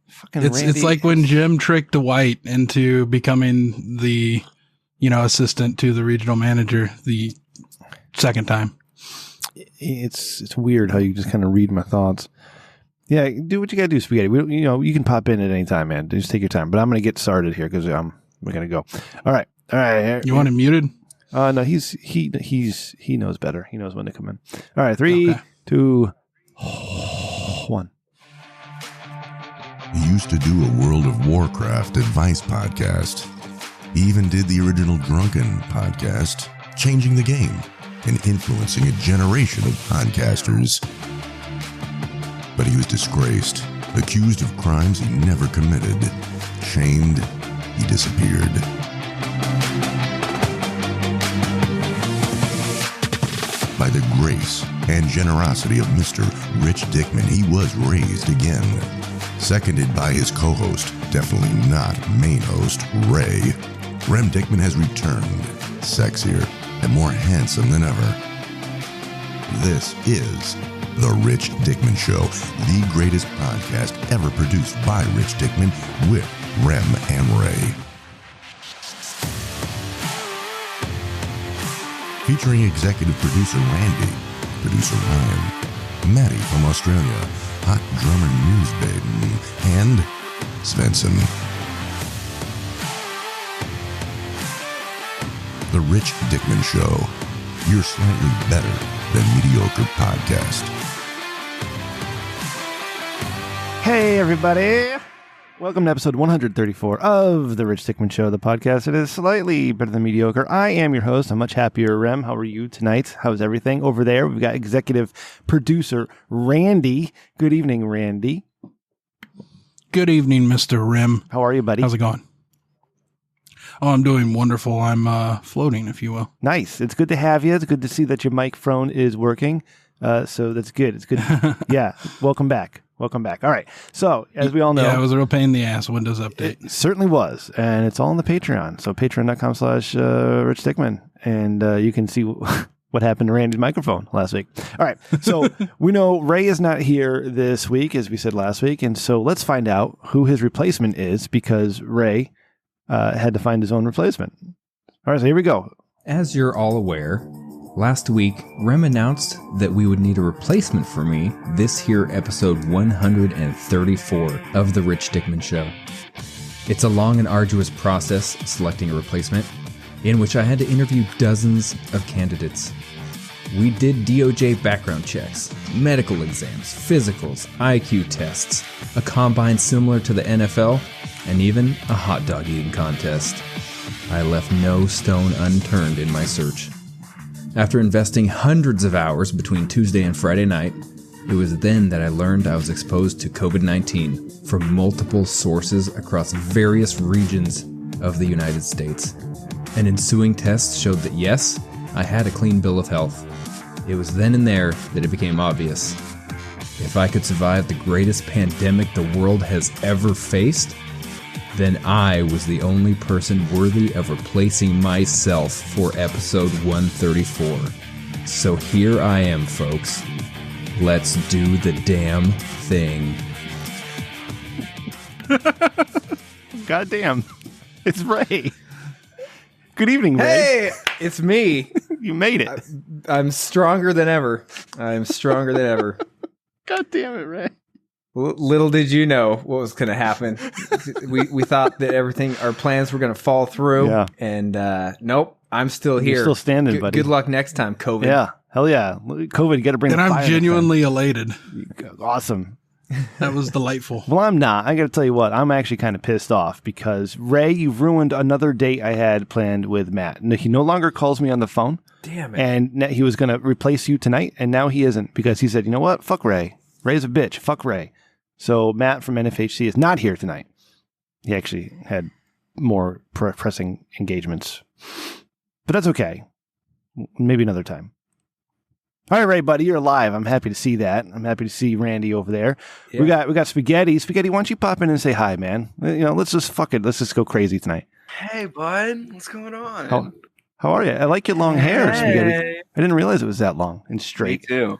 Fucking It's Randy like when Jim tricked Dwight into becoming the, assistant to the regional manager the second time. It's weird how you just kind of read my thoughts. Yeah, do what you gotta do, Spaghetti. You can pop in at any time, man. Just take your time. But I'm gonna get started here because we're gonna go. All right. You want him muted? No, he knows better. He knows when to come in. All right, 3, 2, 1. He used to do a World of Warcraft advice podcast. He even did the original Drunken podcast, changing the game and influencing a generation of podcasters. But he was disgraced, accused of crimes he never committed, shamed, he disappeared. By the grace and generosity of Mr. Rich Dickman, he was raised again. Seconded by his co-host, definitely not main host, Ray, Rem Dickman has returned, sexier and more handsome than ever. This is The Rich Dickman Show, the greatest podcast ever produced by Rich Dickman with Rem and Ray. Featuring executive producer Randy, producer Ryan, Maddie from Australia, hot drummer news babe, and Svenson. The Rich Dickman Show, your slightly better than mediocre podcast. Hey, everybody. Welcome to episode 134 of The Rich Dickman Show, the podcast. It is slightly better than mediocre. I am your host. I'm much happier, Rem. How are you tonight? How's everything over there? We've got executive producer Randy. Good evening, Randy. Good evening, Mr. Rim. How are you, buddy? How's it going? Oh, I'm doing wonderful. I'm floating, if you will. Nice. It's good to have you. It's good to see that your microphone is working. So that's good. It's good. Yeah. Welcome back. Welcome back. All right. So, as we all know. Yeah, it was a real pain in the ass Windows update. It certainly was. And it's all on the Patreon. So, patreon.com/Rich Dickman. And you can see what happened to Randy's microphone last week. All right. So, we know Ray is not here this week, as we said last week. And so, let's find out who his replacement is because Ray had to find his own replacement. All right. So, here we go. As you're all aware, last week, Rem announced that we would need a replacement for me this here episode 134 of The Rich Dickman Show. It's a long and arduous process selecting a replacement, in which I had to interview dozens of candidates. We did DOJ background checks, medical exams, physicals, IQ tests, a combine similar to the NFL, and even a hot dog eating contest. I left no stone unturned in my search. After investing hundreds of hours between Tuesday and Friday night, it was then that I learned I was exposed to COVID-19 from multiple sources across various regions of the United States. An ensuing test showed that yes, I had a clean bill of health. It was then and there that it became obvious. If I could survive the greatest pandemic the world has ever faced, then I was the only person worthy of replacing myself for episode 134. So here I am, folks. Let's do the damn thing. God damn. It's Ray. Good evening, Ray. Hey, it's me. You made it. I'm stronger than ever. I'm stronger than ever. God damn it, Ray. Little did you know what was going to happen. We thought that our plans were going to fall through. Yeah. And nope, I'm still here. You're still standing, buddy. Good luck next time, COVID. Yeah. Hell yeah. COVID, you got to bring and the fire. And I'm genuinely elated. Awesome. That was delightful. Well, I'm not. I got to tell you what. I'm actually kind of pissed off because, Ray, you've ruined another date I had planned with Matt. He no longer calls me on the phone. Damn it. And he was going to replace you tonight, and now he isn't because he said, you know what? Fuck Ray. Ray's a bitch. Fuck Ray. So Matt from NFHC is not here tonight. He actually had more pressing engagements. But that's okay. Maybe another time. All right, Ray, buddy, you're alive. I'm happy to see that. I'm happy to see Randy over there. Yeah. We got Spaghetti. Spaghetti, why don't you pop in and say hi, man? Let's just fuck it. Let's just go crazy tonight. Hey, bud. What's going on? How are you? I like your long hair, Spaghetti. I didn't realize it was that long and straight. Me too.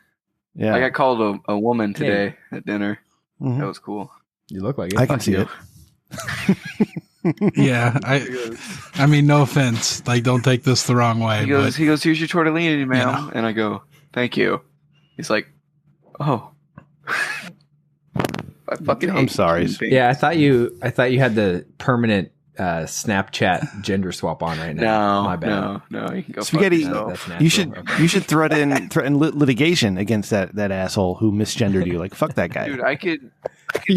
Yeah. I got called a woman today at dinner. Mm-hmm. That was cool. You look like it. I can see it. Yeah, I mean, no offense. Like, don't take this the wrong way. He goes, here's your tortellini, ma'am. You know. And I go, thank you. He's like, oh. I'm sorry. Yeah, I thought you had the permanent Snapchat gender swap on right now. No, my bad. No, you can go. Spaghetti, That's natural. you should threaten litigation against that asshole who misgendered you. Like, fuck that guy. Dude, I could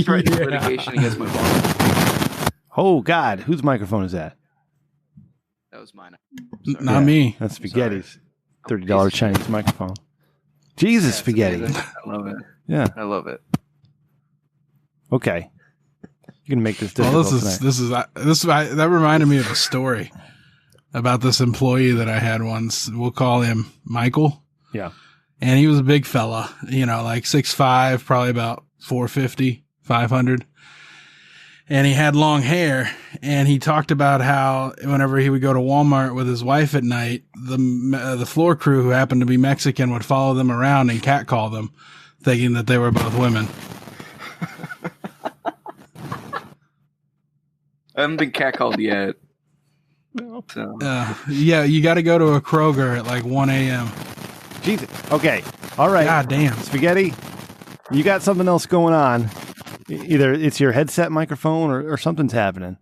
threaten litigation against my boss. Oh God, whose microphone is that? That was mine. Not me. That's Spaghetti's $30 Chinese microphone. Jesus, Spaghetti. I love it. Yeah, I love it. okay. You're gonna make this Well, difficult tonight. that reminded me of a story about this employee that I had once. We'll call him Michael. Yeah. And he was a big fella, like 6'5", probably about 450, 500. And he had long hair, and he talked about how whenever he would go to Walmart with his wife at night, the floor crew who happened to be Mexican would follow them around and catcall them, thinking that they were both women. I haven't been catcalled yet. No. So. Yeah, you got to go to a Kroger at like 1 a.m. Jesus. Okay. All right. God damn. Spaghetti, you got something else going on. Either it's your headset microphone or something's happening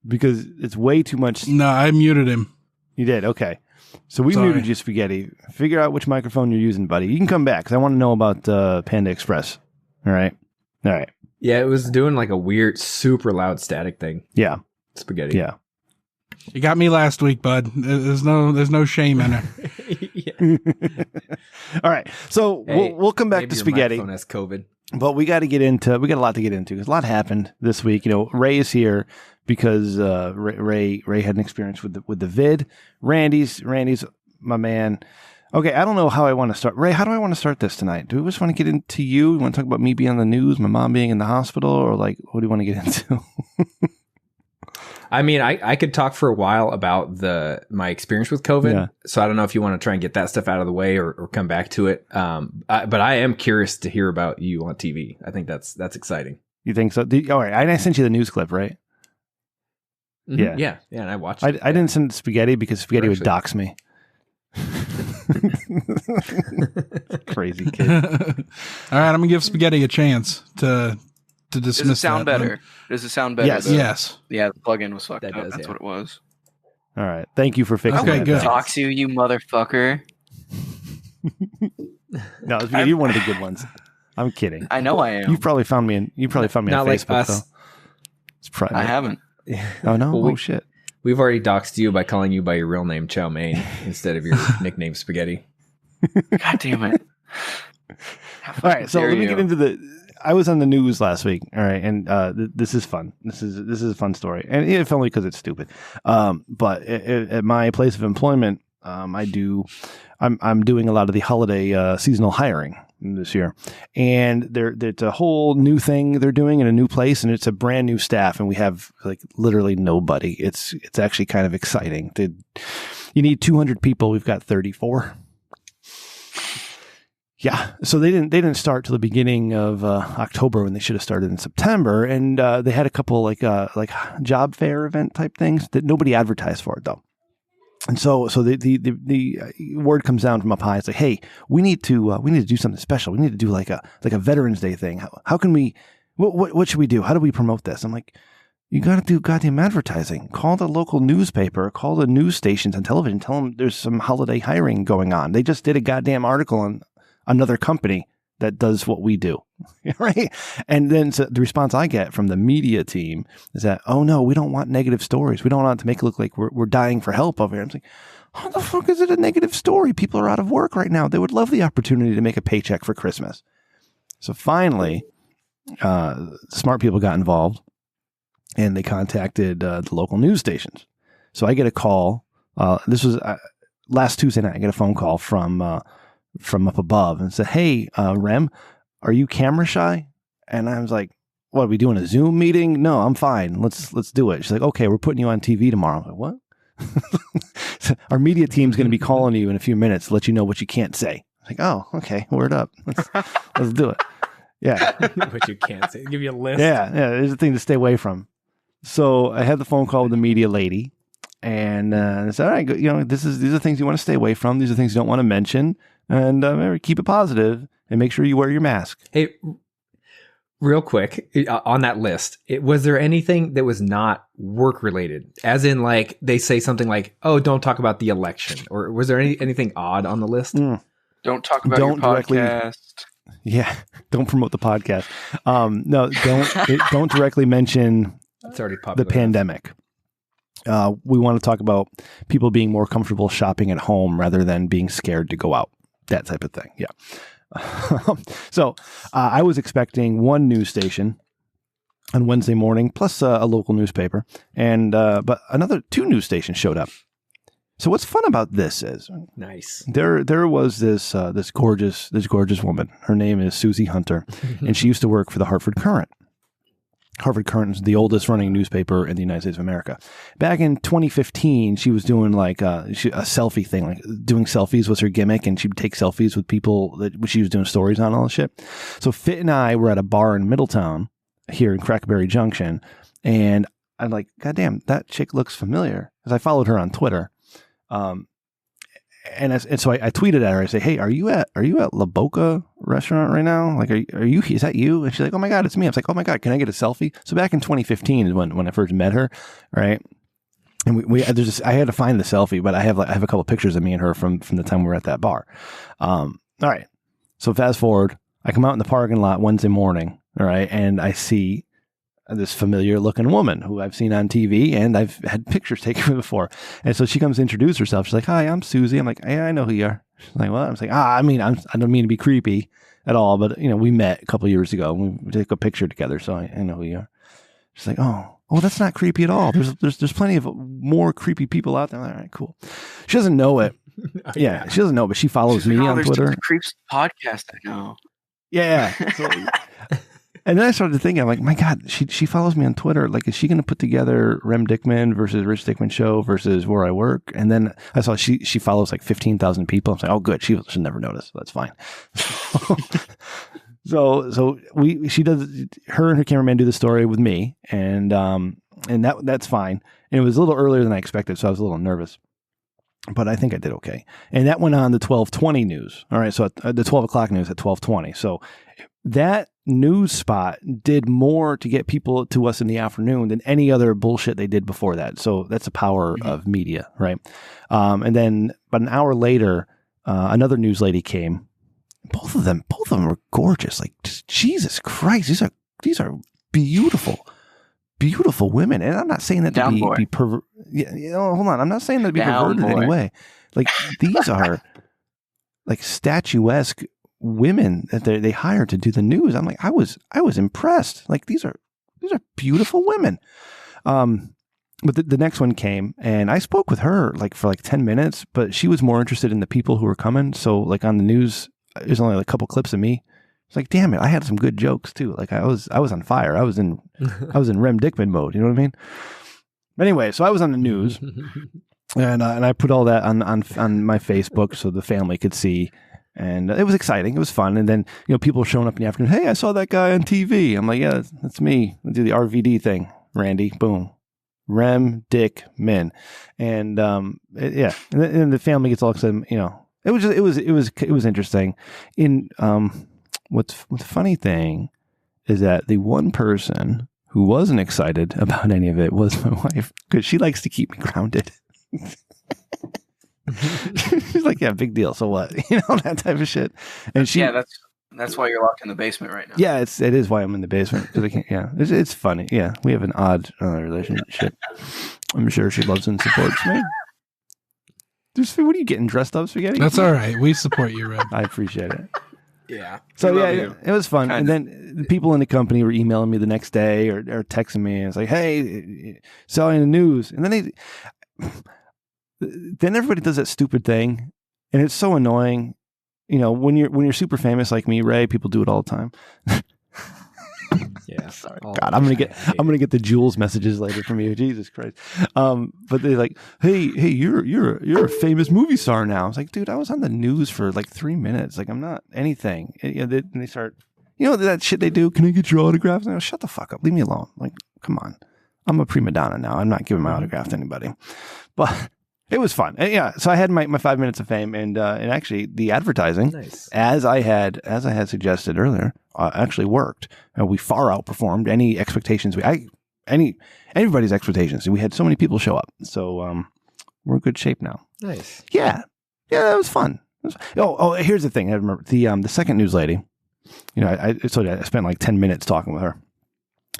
because it's way too much. No, I muted him. You did? Okay. So we Sorry. muted you, Spaghetti. Figure out which microphone you're using, buddy. You can come back because I want to know about Panda Express. All right. Yeah, it was doing like a weird, super loud static thing. Yeah. Spaghetti. Yeah. You got me last week, bud. There's no shame in it. All right. So Hey, we'll come back to Spaghetti. Phone has COVID. But we got a lot to get into because a lot happened this week. Ray is here because Ray had an experience with the vid. Randy's my man. Okay, I don't know how I want to start. Ray, how do I want to start this tonight? Do we just want to get into you? You want to talk about me being on the news, my mom being in the hospital, or like what do you want to get into? I mean, I could talk for a while about my experience with COVID. Yeah. So I don't know if you want to try and get that stuff out of the way or come back to it. But I am curious to hear about you on TV. I think that's exciting. You think so? All right. I sent you the news clip, right? Mm-hmm. Yeah. And I watched it. I didn't send Spaghetti because Spaghetti would dox me. Crazy kid. All right, I'm gonna give Spaghetti a chance to dismiss. Does it sound better? Does it sound better? Yes. Yeah, the plugin was fucked up. That's what it was. All right. Thank you for fixing Okay, that. good. Dox you motherfucker. No, you're one of the good ones. I'm kidding. I know I am. You probably found me on Facebook like though. It's private. I haven't. Oh no! Well, shit. We've already doxed you by calling you by your real name, Chow Mein, instead of your nickname, Spaghetti. God damn it. All right, so let me get into I was on the news last week, all right, and this is fun. This is a fun story, and if only because it's stupid. But at my place of employment, I'm doing a lot of the holiday seasonal hiring this year, and there's a whole new thing they're doing in a new place, and it's a brand new staff, and we have like literally nobody. It's actually kind of exciting. You need 200 people. We've got 34. Yeah, so they didn't start till the beginning of October when they should have started in September, and they had a couple like job fair event type things that nobody advertised for it though. And so the word comes down from up high. It's like, hey, we need to do something special. We need to do like a Veterans Day thing. How can we? What should we do? How do we promote this? I'm like, you got to do goddamn advertising. Call the local newspaper. Call the news stations on television. Tell them there's some holiday hiring going on. They just did a goddamn article on another company that does what we do, right? And then the response I get from the media team is that, oh no, we don't want negative stories. We don't want it to make it look like we're dying for help over here. I'm like, how the fuck is it a negative story? People are out of work right now. They would love the opportunity to make a paycheck for Christmas. So finally, smart people got involved and they contacted the local news stations. So I get a call. This was last Tuesday night. I get a phone call from up above and said, hey, Rem, are you camera shy? And I was like, what, are we doing a Zoom meeting? No, I'm fine. Let's do it. She's like, okay, we're putting you on TV tomorrow. I'm like, what? So our media team's going to be calling you in a few minutes to let you know what you can't say. I'm like, oh, okay, word up. Let's do it. Yeah. But you can't say. Give you a list. Yeah. There's a thing to stay away from. So I had the phone call with the media lady, and I said, all right, these are things you want to stay away from. These are things you don't want to mention, and keep it positive and make sure you wear your mask. Hey, real quick, on that list, was there anything that was not work related? As in, like, they say something like, "Oh, don't talk about the election," or was there anything odd on the list? Don't talk about your podcast. Yeah, don't promote the podcast. No, don't directly mention. It's already popular. The pandemic. We want to talk about people being more comfortable shopping at home rather than being scared to go out. That type of thing. Yeah. So I was expecting one news station on Wednesday morning, plus a local newspaper, and but two news stations showed up. So what's fun about this is nice. There was this gorgeous woman. Her name is Susie Hunter, and she used to work for the Hartford Courant. Hartford Courant is the oldest running newspaper in the United States of America. Back in 2015, she was doing like a selfie thing, like doing selfies was her gimmick, and she'd take selfies with people that she was doing stories on, all this shit. So Fit and I were at a bar in Middletown here in Crackberry Junction, and I'm like, God damn, that chick looks familiar, because I followed her on Twitter. And so I tweeted at her. I say, "Hey, are you at La Boca restaurant right now? Like, are you? Is that you?" And she's like, "Oh my God, it's me." I was like, "Oh my God, can I get a selfie?" So back in 2015 is when I first met her, right? And I had to find the selfie, but I have a couple of pictures of me and her from the time we were at that bar. All right. So fast forward, I come out in the parking lot Wednesday morning, all right, and I see this familiar looking woman who I've seen on TV and I've had pictures taken with before. And so she comes to introduce herself. She's like, "Hi, I'm Susie." I'm like, "Yeah, I know who you are." She's like, "What?" I was like, I don't mean to be creepy at all, but we met a couple of years ago and we took a picture together. So I know who you are. She's like, oh, that's not creepy at all. There's plenty of more creepy people out there. All right, cool. She doesn't know it. Yeah, she doesn't know, but she follows me on Twitter. There's Creeps podcast, I know. Yeah. So, and then I started thinking, I'm like, my God, she follows me on Twitter. Like, is she going to put together Rem Dickman versus Rich Dickman Show versus Where I Work? And then I saw she follows like 15,000 people. I'm like, oh, good. She should never notice. That's fine. So she does. Her and her cameraman do the story with me, and that's fine. And it was a little earlier than I expected, so I was a little nervous. But I think I did okay. And that went on the 12:20 news. All right, so the 12 o'clock news at 12:20. So that news spot did more to get people to us in the afternoon than any other bullshit they did before that. So that's the power of media, right? And then about an hour later, another news lady came. Both of them were gorgeous. Like, just, Jesus Christ, these are beautiful, beautiful women. And I'm not saying that to be perverted. Hold on. I'm not saying that to be perverted in any way. Like, these are like statuesque women that they hired to do the news. I'm like, I was impressed. Like, these are beautiful women. But the next one came, and I spoke with her for 10 minutes, but she was more interested in the people who were coming. So like on the news, there's only a couple clips of me. It's like, damn it, I had some good jokes too. Like I was on fire. I was in Rem Dickman mode. You know what I mean? Anyway, so I was on the news, and I put all that on my Facebook so the family could see. And it was exciting. It was fun. And then, people were showing up in the afternoon. Hey, I saw that guy on TV. I'm like, yeah, that's me. I do the RVD thing. Randy, boom. Rem, Dick, Min. And, yeah. And then the family gets all excited, It was interesting. What's the funny thing is that the one person who wasn't excited about any of it was my wife, because she likes to keep me grounded. She's like, yeah, big deal. So what? That type of shit. And that's why you're locked in the basement right now. Yeah, it is why I'm in the basement, because I can't. Yeah, it's funny. Yeah, we have an odd relationship. I'm sure she loves and supports me. What are you getting dressed up, Spaghetti? That's all right. We support you, Red. I appreciate it. Yeah. So yeah, it was fun. And then the people in the company were emailing me the next day or texting me, and it's like, hey, selling the news. And then everybody does that stupid thing, and it's so annoying. When you're super famous like me, Ray, people do it all the time. Yeah. Sorry. God, I'm gonna get the Jules messages later from you. Jesus Christ. But they're like, hey, you're a famous movie star now. It's like, dude, I was on the news for 3 minutes. Like, I'm not anything. And they start, You know that shit they do? Can I get your autograph? And I go, shut the fuck up. Leave me alone. Like, come on. I'm a prima donna now. I'm not giving my autograph to anybody. But it was fun. And yeah, so I had my 5 minutes of fame, and actually the advertising, as I had suggested earlier, actually worked. We far outperformed any expectations everybody's expectations. We had so many people show up, so we're in good shape now. Nice. Yeah, that was fun. Here's the thing. I remember the second news lady. You know, I spent like 10 minutes talking with her,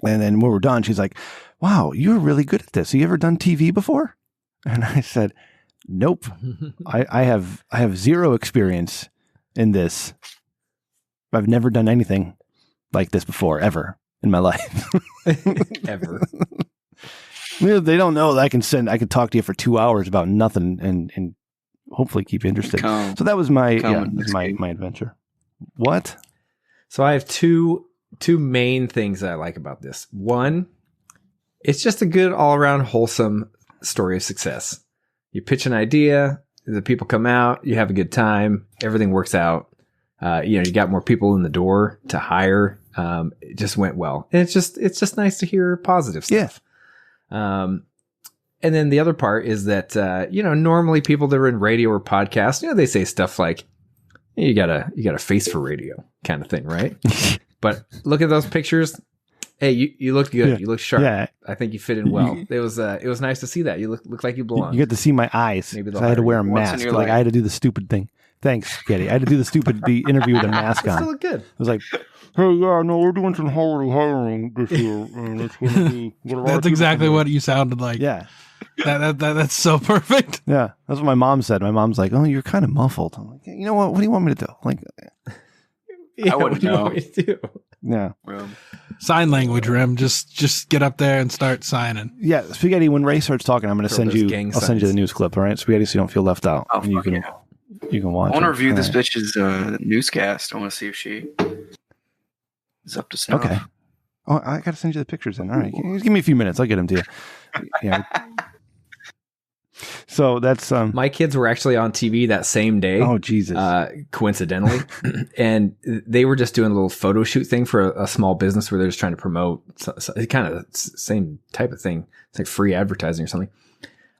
and then when we're done, she's like, "Wow, you're really good at this. Have you ever done TV before?" And I said, "Nope. I have zero experience in this. I've never done anything like this before, ever in my life, ever." They don't know that I can talk to you for 2 hours about nothing and hopefully keep you interested. So that was my adventure. What? So I have two main things that I like about this. One, it's just a good all around wholesome story of success. You pitch an idea, the people come out, you have a good time, everything works out. You got more people in the door to hire. It just went well. And it's just nice to hear positive stuff. Yeah. And then the other part is that, normally people that are in radio or podcasts, they say stuff like, you got a face for radio kind of thing, right? But look at those pictures. Hey, you look good. Yeah. You look sharp. Yeah. I think you fit in well. It was nice to see that. You look like you belong. You get to see my eyes. Maybe I had to wear a mask. Like I had to do the stupid thing. Thanks, Getty. I had to do the interview with a mask on. Still look good. I was like, hey, yeah, no, we're doing some hiring this year, and it's going to be. That's exactly what you sounded like. Yeah. That's so perfect. Yeah, that's what my mom said. My mom's like, "Oh, you're kind of muffled." I'm like, "You know what? What do you want me to do?" Like, I wouldn't know. What do you want me to do? Yeah. Sign language, Rem. Just get up there and start signing. Yeah, Spaghetti. When Ray starts talking, I'm going to send you. I'll send you the news clip. All right, Spaghetti, so you don't feel left out. Oh, and you can watch. I want to review this bitch's newscast. I want to see if she is up to snuff. Okay. Oh, I got to send you the pictures then. All right, just give me a few minutes. I'll get them to you. Yeah. So that's my kids were actually on TV that same day. Oh Jesus! Coincidentally, and they were just doing a little photo shoot thing for a small business where they're just trying to promote kind of the same type of thing. It's like free advertising or something.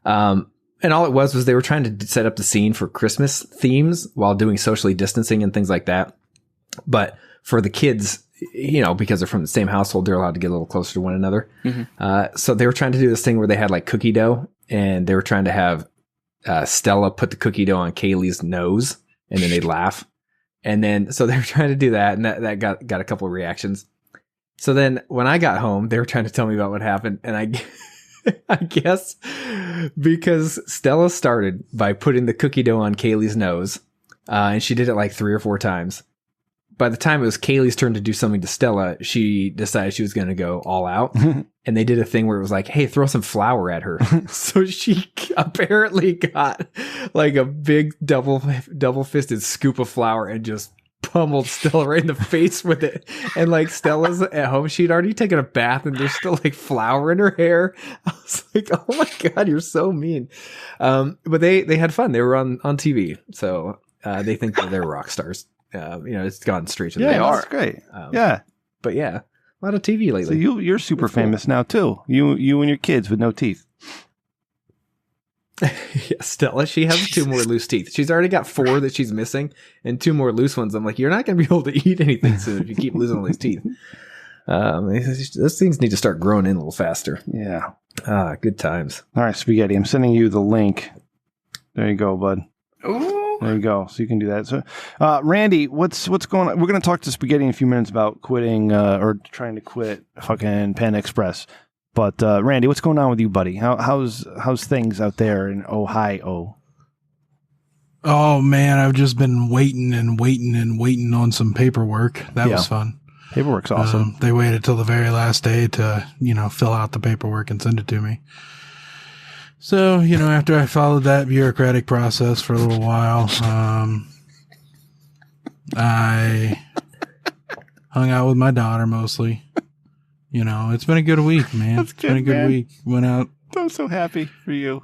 And all it was they were trying to set up the scene for Christmas themes while doing socially distancing and things like that. But for the kids, because they're from the same household, they're allowed to get a little closer to one another. Mm-hmm. So they were trying to do this thing where they had like cookie dough, and they were trying to have Stella put the cookie dough on Kaylee's nose, and then they'd laugh. And then, so they were trying to do that, and that got a couple of reactions. So then when I got home, they were trying to tell me about what happened. And I guess because Stella started by putting the cookie dough on Kaylee's nose, and she did it like 3 or 4 times. By the time it was Kaylee's turn to do something to Stella, she decided she was going to go all out. And they did a thing where it was like, hey, throw some flour at her. So she apparently got like a big double-fisted scoop of flour and just pummeled Stella right in the face with it. And like Stella's at home, she'd already taken a bath and there's still like flour in her hair. I was like, oh my God, you're so mean. But they had fun. They were on TV. So they think that they're rock stars. It's gone straight to the that's great. Yeah. But yeah, a lot of TV lately. So you're super famous now too. You and your kids with no teeth. Yeah, Stella, she has 2 more loose teeth. She's already got 4 that she's missing and 2 more loose ones. I'm like, you're not going to be able to eat anything soon if you keep losing all these teeth. Those things need to start growing in a little faster. Yeah. Good times. All right, Spaghetti, I'm sending you the link. There you go, bud. Ooh. There you go. So you can do that. So, Randy, what's going on? We're going to talk to Spaghetti in a few minutes about quitting or trying to quit fucking Panda Express. But Randy, what's going on with you, buddy? How's things out there in Ohio? Oh man, I've just been waiting on some paperwork. That was fun. Paperwork's awesome. They waited till the very last day to fill out the paperwork and send it to me. So, after I followed that bureaucratic process for a little while, I hung out with my daughter mostly. It's been a good week, man. It's been a good week. Went out. I'm so happy for you.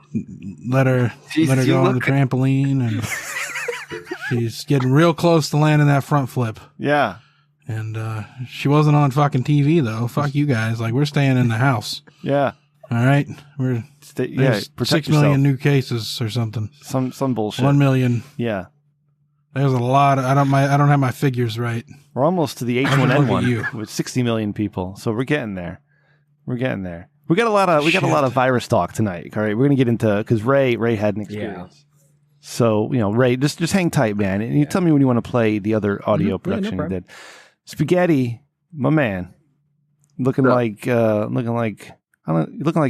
Let her go on the trampoline, and she's getting real close to landing that front flip. Yeah. And she wasn't on fucking TV though. Fuck you guys. Like, we're staying in the house. Yeah. All right. We're protect 6 yourself. million new cases or something. Some bullshit. 1 million. Yeah. There's a lot. I don't have my figures right. We're almost to the Look at you. H1N1 with 60 million people. So we're getting there. We got a lot of virus talk tonight. All right. We're gonna get into because Ray had an experience. Yeah. So Ray, just hang tight, man, and you tell me when you want to play the other audio production you did. Spaghetti, my man, looking like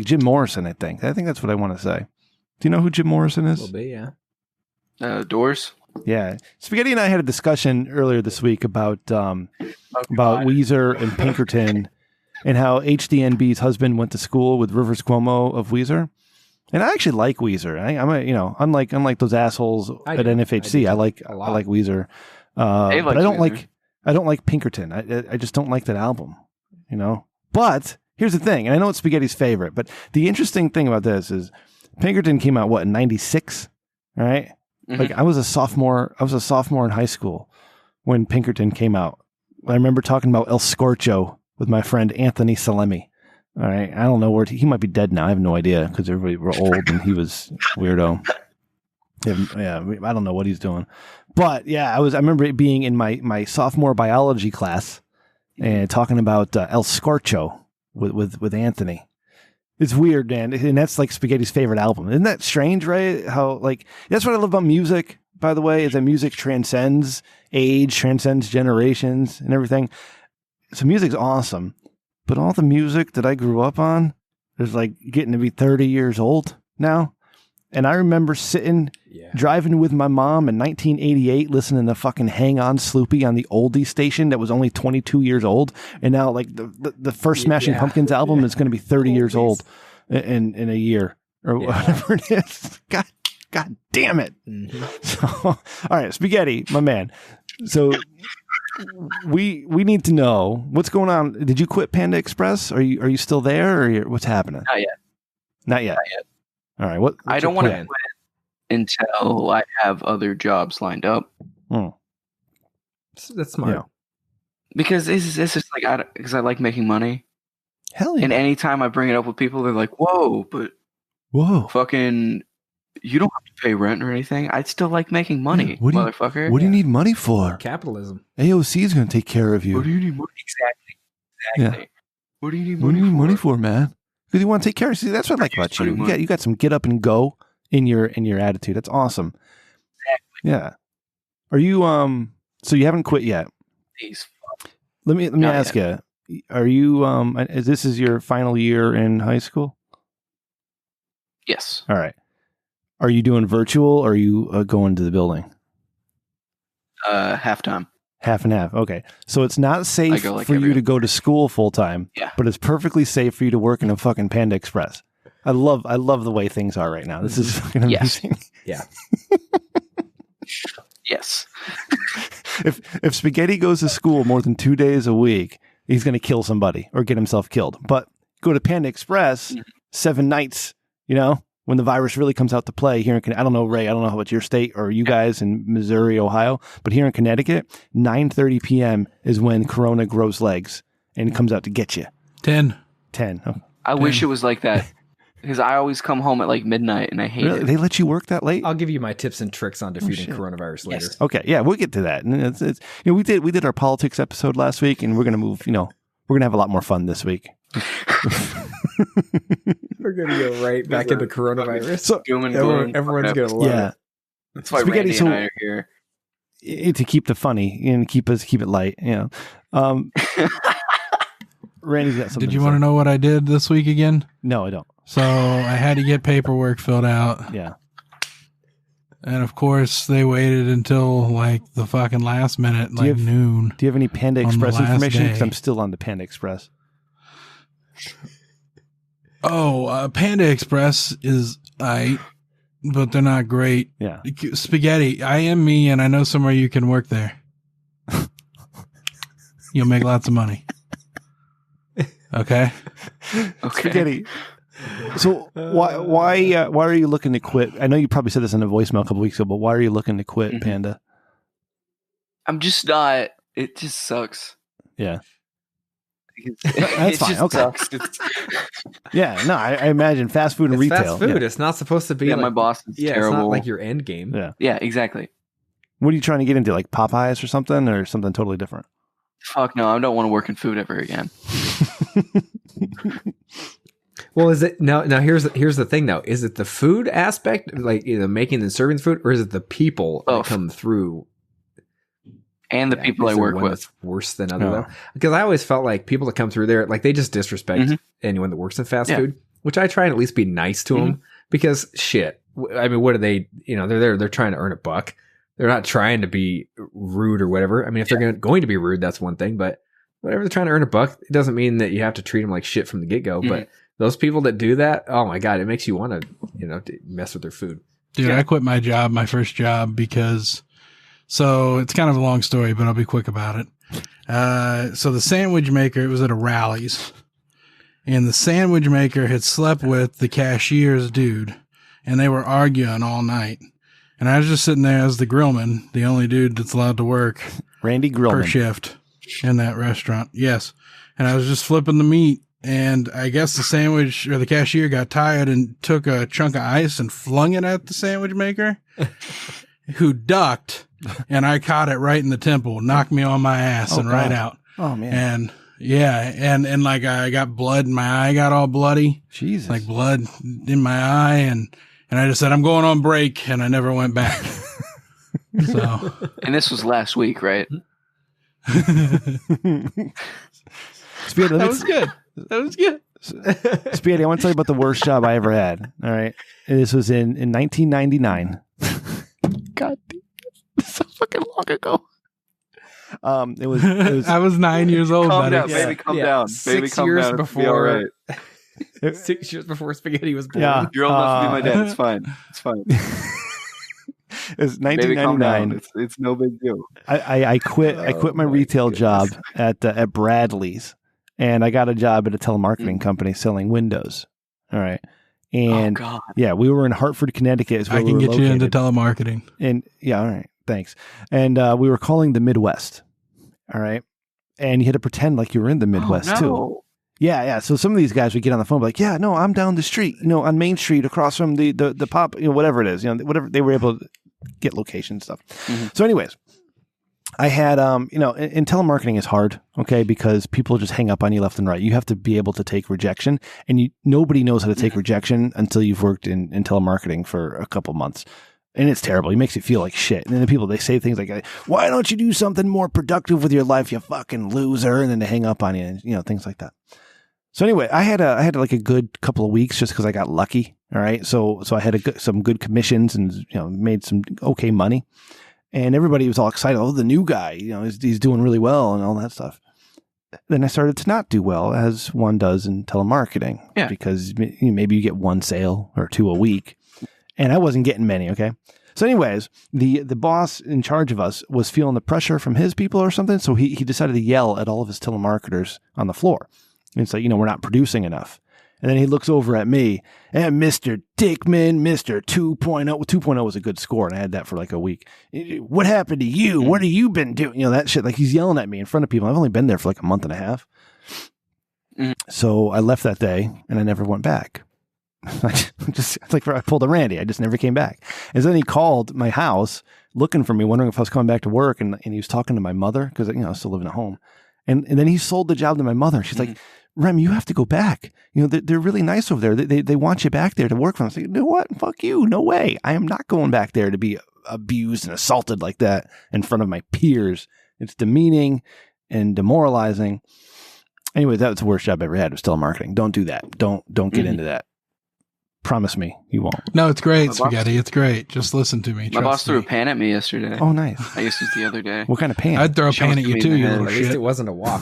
Jim Morrison. I think that's what I want to say. Do you know who Jim Morrison is? A little bit, yeah. Doors. Yeah, Spaghetti and I had a discussion earlier this week about Weezer and Pinkerton, and how HDNB's husband went to school with Rivers Cuomo of Weezer. And I actually like Weezer. Unlike those assholes at NFHC, I like Weezer. But I don't like Pinkerton. I just don't like that album, But here's the thing, and I know it's Spaghetti's favorite, but the interesting thing about this is Pinkerton came out in 96, all right? Mm-hmm. Like I was a sophomore in high school when Pinkerton came out. I remember talking about El Scorcho with my friend Anthony Salemi. All right, I don't know where he might be dead now. I have no idea because everybody were old and he was weirdo. Yeah, I don't know what he's doing, but yeah, I remember being in my sophomore biology class and talking about El Scorcho with Anthony. It's weird, man, and that's like Spaghetti's favorite album. Isn't that strange, right? How that's what I love about music. By the way, is that music transcends age, transcends generations, and everything. So music's awesome. But all the music that I grew up on is getting to be 30 years old now. And I remember driving with my mom in 1988, listening to fucking Hang On Sloopy on the oldie station that was only 22 years old. And now the first Smashing Pumpkins album is going to be 30 years old in a year or whatever it is. God damn it. Mm-hmm. So, all right, Spaghetti, my man. So we need to know what's going on. Did you quit Panda Express? Are you still there, or what's happening? Not yet. All right. I don't want to quit until I have other jobs lined up. That's smart. Yeah. Because it's just because I like making money. Hell yeah. And anytime I bring it up with people, they're like, "Whoa, fucking." You don't have to pay rent or anything. I'd still like making money, motherfucker. What do you need money for? Capitalism. AOC is going to take care of you. What do you need money? Exactly. Yeah. What do you need money for, man? Because you want to take care of. See, that's what I like about you. You got some get up and go in your attitude. That's awesome. Exactly. Yeah. Are you So you haven't quit yet? Please. Let me ask you. Are you This is your final year in high school? Yes. All right. Are you doing virtual or are you going to the building? Half-time. Half and half. Okay. So it's not safe for you to go to school full time, but it's perfectly safe for you to work in a fucking Panda Express. I love the way things are right now. This is fucking amazing. Yeah. Yes. If Spaghetti goes to school more than 2 days a week, he's going to kill somebody or get himself killed. But go to Panda Express 7 nights, when the virus really comes out to play here in, I don't know, Ray, I don't know how it's your state or you guys in Missouri, Ohio, but here in Connecticut, 9:30 p.m. is when Corona grows legs and comes out to get you. 10. Oh. I wish it was like that because I always come home at midnight and I hate it. They let you work that late? I'll give you my tips and tricks on defeating coronavirus later. Yes. Okay, yeah, we'll get to that. And it's we did our politics episode last week, and we're gonna move. We're gonna have a lot more fun this week. We're going to go right back into coronavirus. So everyone's going to love it. That's why Randy and I are here. To keep the funny and keep it light. Randy's got something. Did you want to know what I did this week again? No, I don't. So I had to get paperwork filled out. Yeah. And of course, they waited until the fucking last minute, noon. Do you have any Panda Express information? Because I'm still on the Panda Express. Panda Express is but they're not great. Yeah. Spaghetti, I am me, and I know somewhere you can work there. You'll make lots of money. Okay. Spaghetti. So why are you looking to quit? I know you probably said this in a voicemail a couple weeks ago, but why are you looking to quit Panda? I'm just not. It just sucks. Yeah. That's fine. Just okay. sucks. Yeah, no, I imagine fast food and It's retail. fast food. Yeah. It's not supposed to be. Yeah, like, my boss is yeah, terrible. it's not like your end game. Yeah. Yeah, exactly. What are you trying to get into? Like Popeyes or something totally different? Fuck no, I don't want to work in food ever again. Well, is it now? Here's the thing, though. Is it the food aspect, like making and serving the food, or is it the people that come through? And the people I work with. That's worse than other. Because I always felt like people that come through there, like they just disrespect anyone that works in fast food. Which I try and at least be nice to them because shit. I mean, what are they? They're there. They're trying to earn a buck. They're not trying to be rude or whatever. I mean, if they're going to be rude, that's one thing. But whatever, they're trying to earn a buck. It doesn't mean that you have to treat them like shit from the get go. But those people that do that, oh my god, it makes you want to mess with their food. Dude, I quit my first job because. So it's kind of a long story, but I'll be quick about it. So the sandwich maker, it was at a Rally's, and the sandwich maker had slept with the cashier's dude, and they were arguing all night. And I was just sitting there as the grillman, the only dude that's allowed to work Randy Grillman per shift in that restaurant. Yes. And I was just flipping the meat, and I guess the sandwich or the cashier got tired and took a chunk of ice and flung it at the sandwich maker, who ducked. And I caught it right in the temple, knocked me on my ass right out. Oh man. And yeah. And like I got blood in my eye, got all bloody. Jesus. Like blood in my eye. And I just said, I'm going on break. And I never went back. So. And this was last week, right? That was good. That was good. Speedy, I want to tell you about the worst job I ever had. All right. And this was in 1999. God damn. So fucking long ago. It was I was 9 years old. Calm down, baby. Calm down. Baby, 6 calm years down. before. Be all right. 6 years before Spaghetti was born. Yeah. You're old enough to be my dad. It's fine. It's fine. It's Baby, calm 1999. down. It's no big deal. I quit my retail job at Bradley's, and I got a job at a telemarketing company selling windows. All right. And God. yeah, we were in Hartford, Connecticut. Is where I can we were get you into located. telemarketing. And yeah, all right, thanks. And we were calling the Midwest. All right, and you had to pretend like you were in the Midwest too. Yeah. So some of these guys would get on the phone, like, yeah, no, I'm down the street, on Main Street across from the pop, whatever it is, whatever they were able to get location stuff. So, anyways, I had, and telemarketing is hard, okay, because people just hang up on you left and right. You have to be able to take rejection, and nobody knows how to take rejection until you've worked in telemarketing for a couple months. And it's terrible. It makes you feel like shit. And then the people, they say things like, why don't you do something more productive with your life, you fucking loser? And then they hang up on you, and, things like that. So anyway, I had like a good couple of weeks just because I got lucky. All right. So I had some good commissions and, made some okay money. And everybody was all excited. Oh, the new guy, he's doing really well and all that stuff. Then I started to not do well, as one does in telemarketing. Yeah. Because maybe you get one sale or two a week. And I wasn't getting many, okay? So anyways, the boss in charge of us was feeling the pressure from his people or something, so he decided to yell at all of his telemarketers on the floor. And it's like, we're not producing enough. And then he looks over at me, and Mr. Dickman, Mr. 2.0. 2.0 was a good score, and I had that for like a week. What happened to you? What have you been doing? That shit. Like, he's yelling at me in front of people. I've only been there for like a month and a half. So I left that day, and I never went back. It's like I pulled a Randy. I just never came back. And then he called my house looking for me, wondering if I was coming back to work. And he was talking to my mother because, I was still living at home. And then he sold the job to my mother. She's like, Rem, you have to go back. They're really nice over there. They want you back there to work for them. I was like, you know what? Fuck you. No way. I am not going back there to be abused and assaulted like that in front of my peers. It's demeaning and demoralizing. Anyway, that was the worst job I ever had, was telemarketing. Don't do that. Don't get into that. Promise me you won't. No, it's great, Spaghetti. It's great. Just listen to me. My boss threw a pan at me yesterday. Oh, nice. I guess it was the other day. What kind of pan? I'd throw a pan at you too, you little At shit. least it wasn't a walk.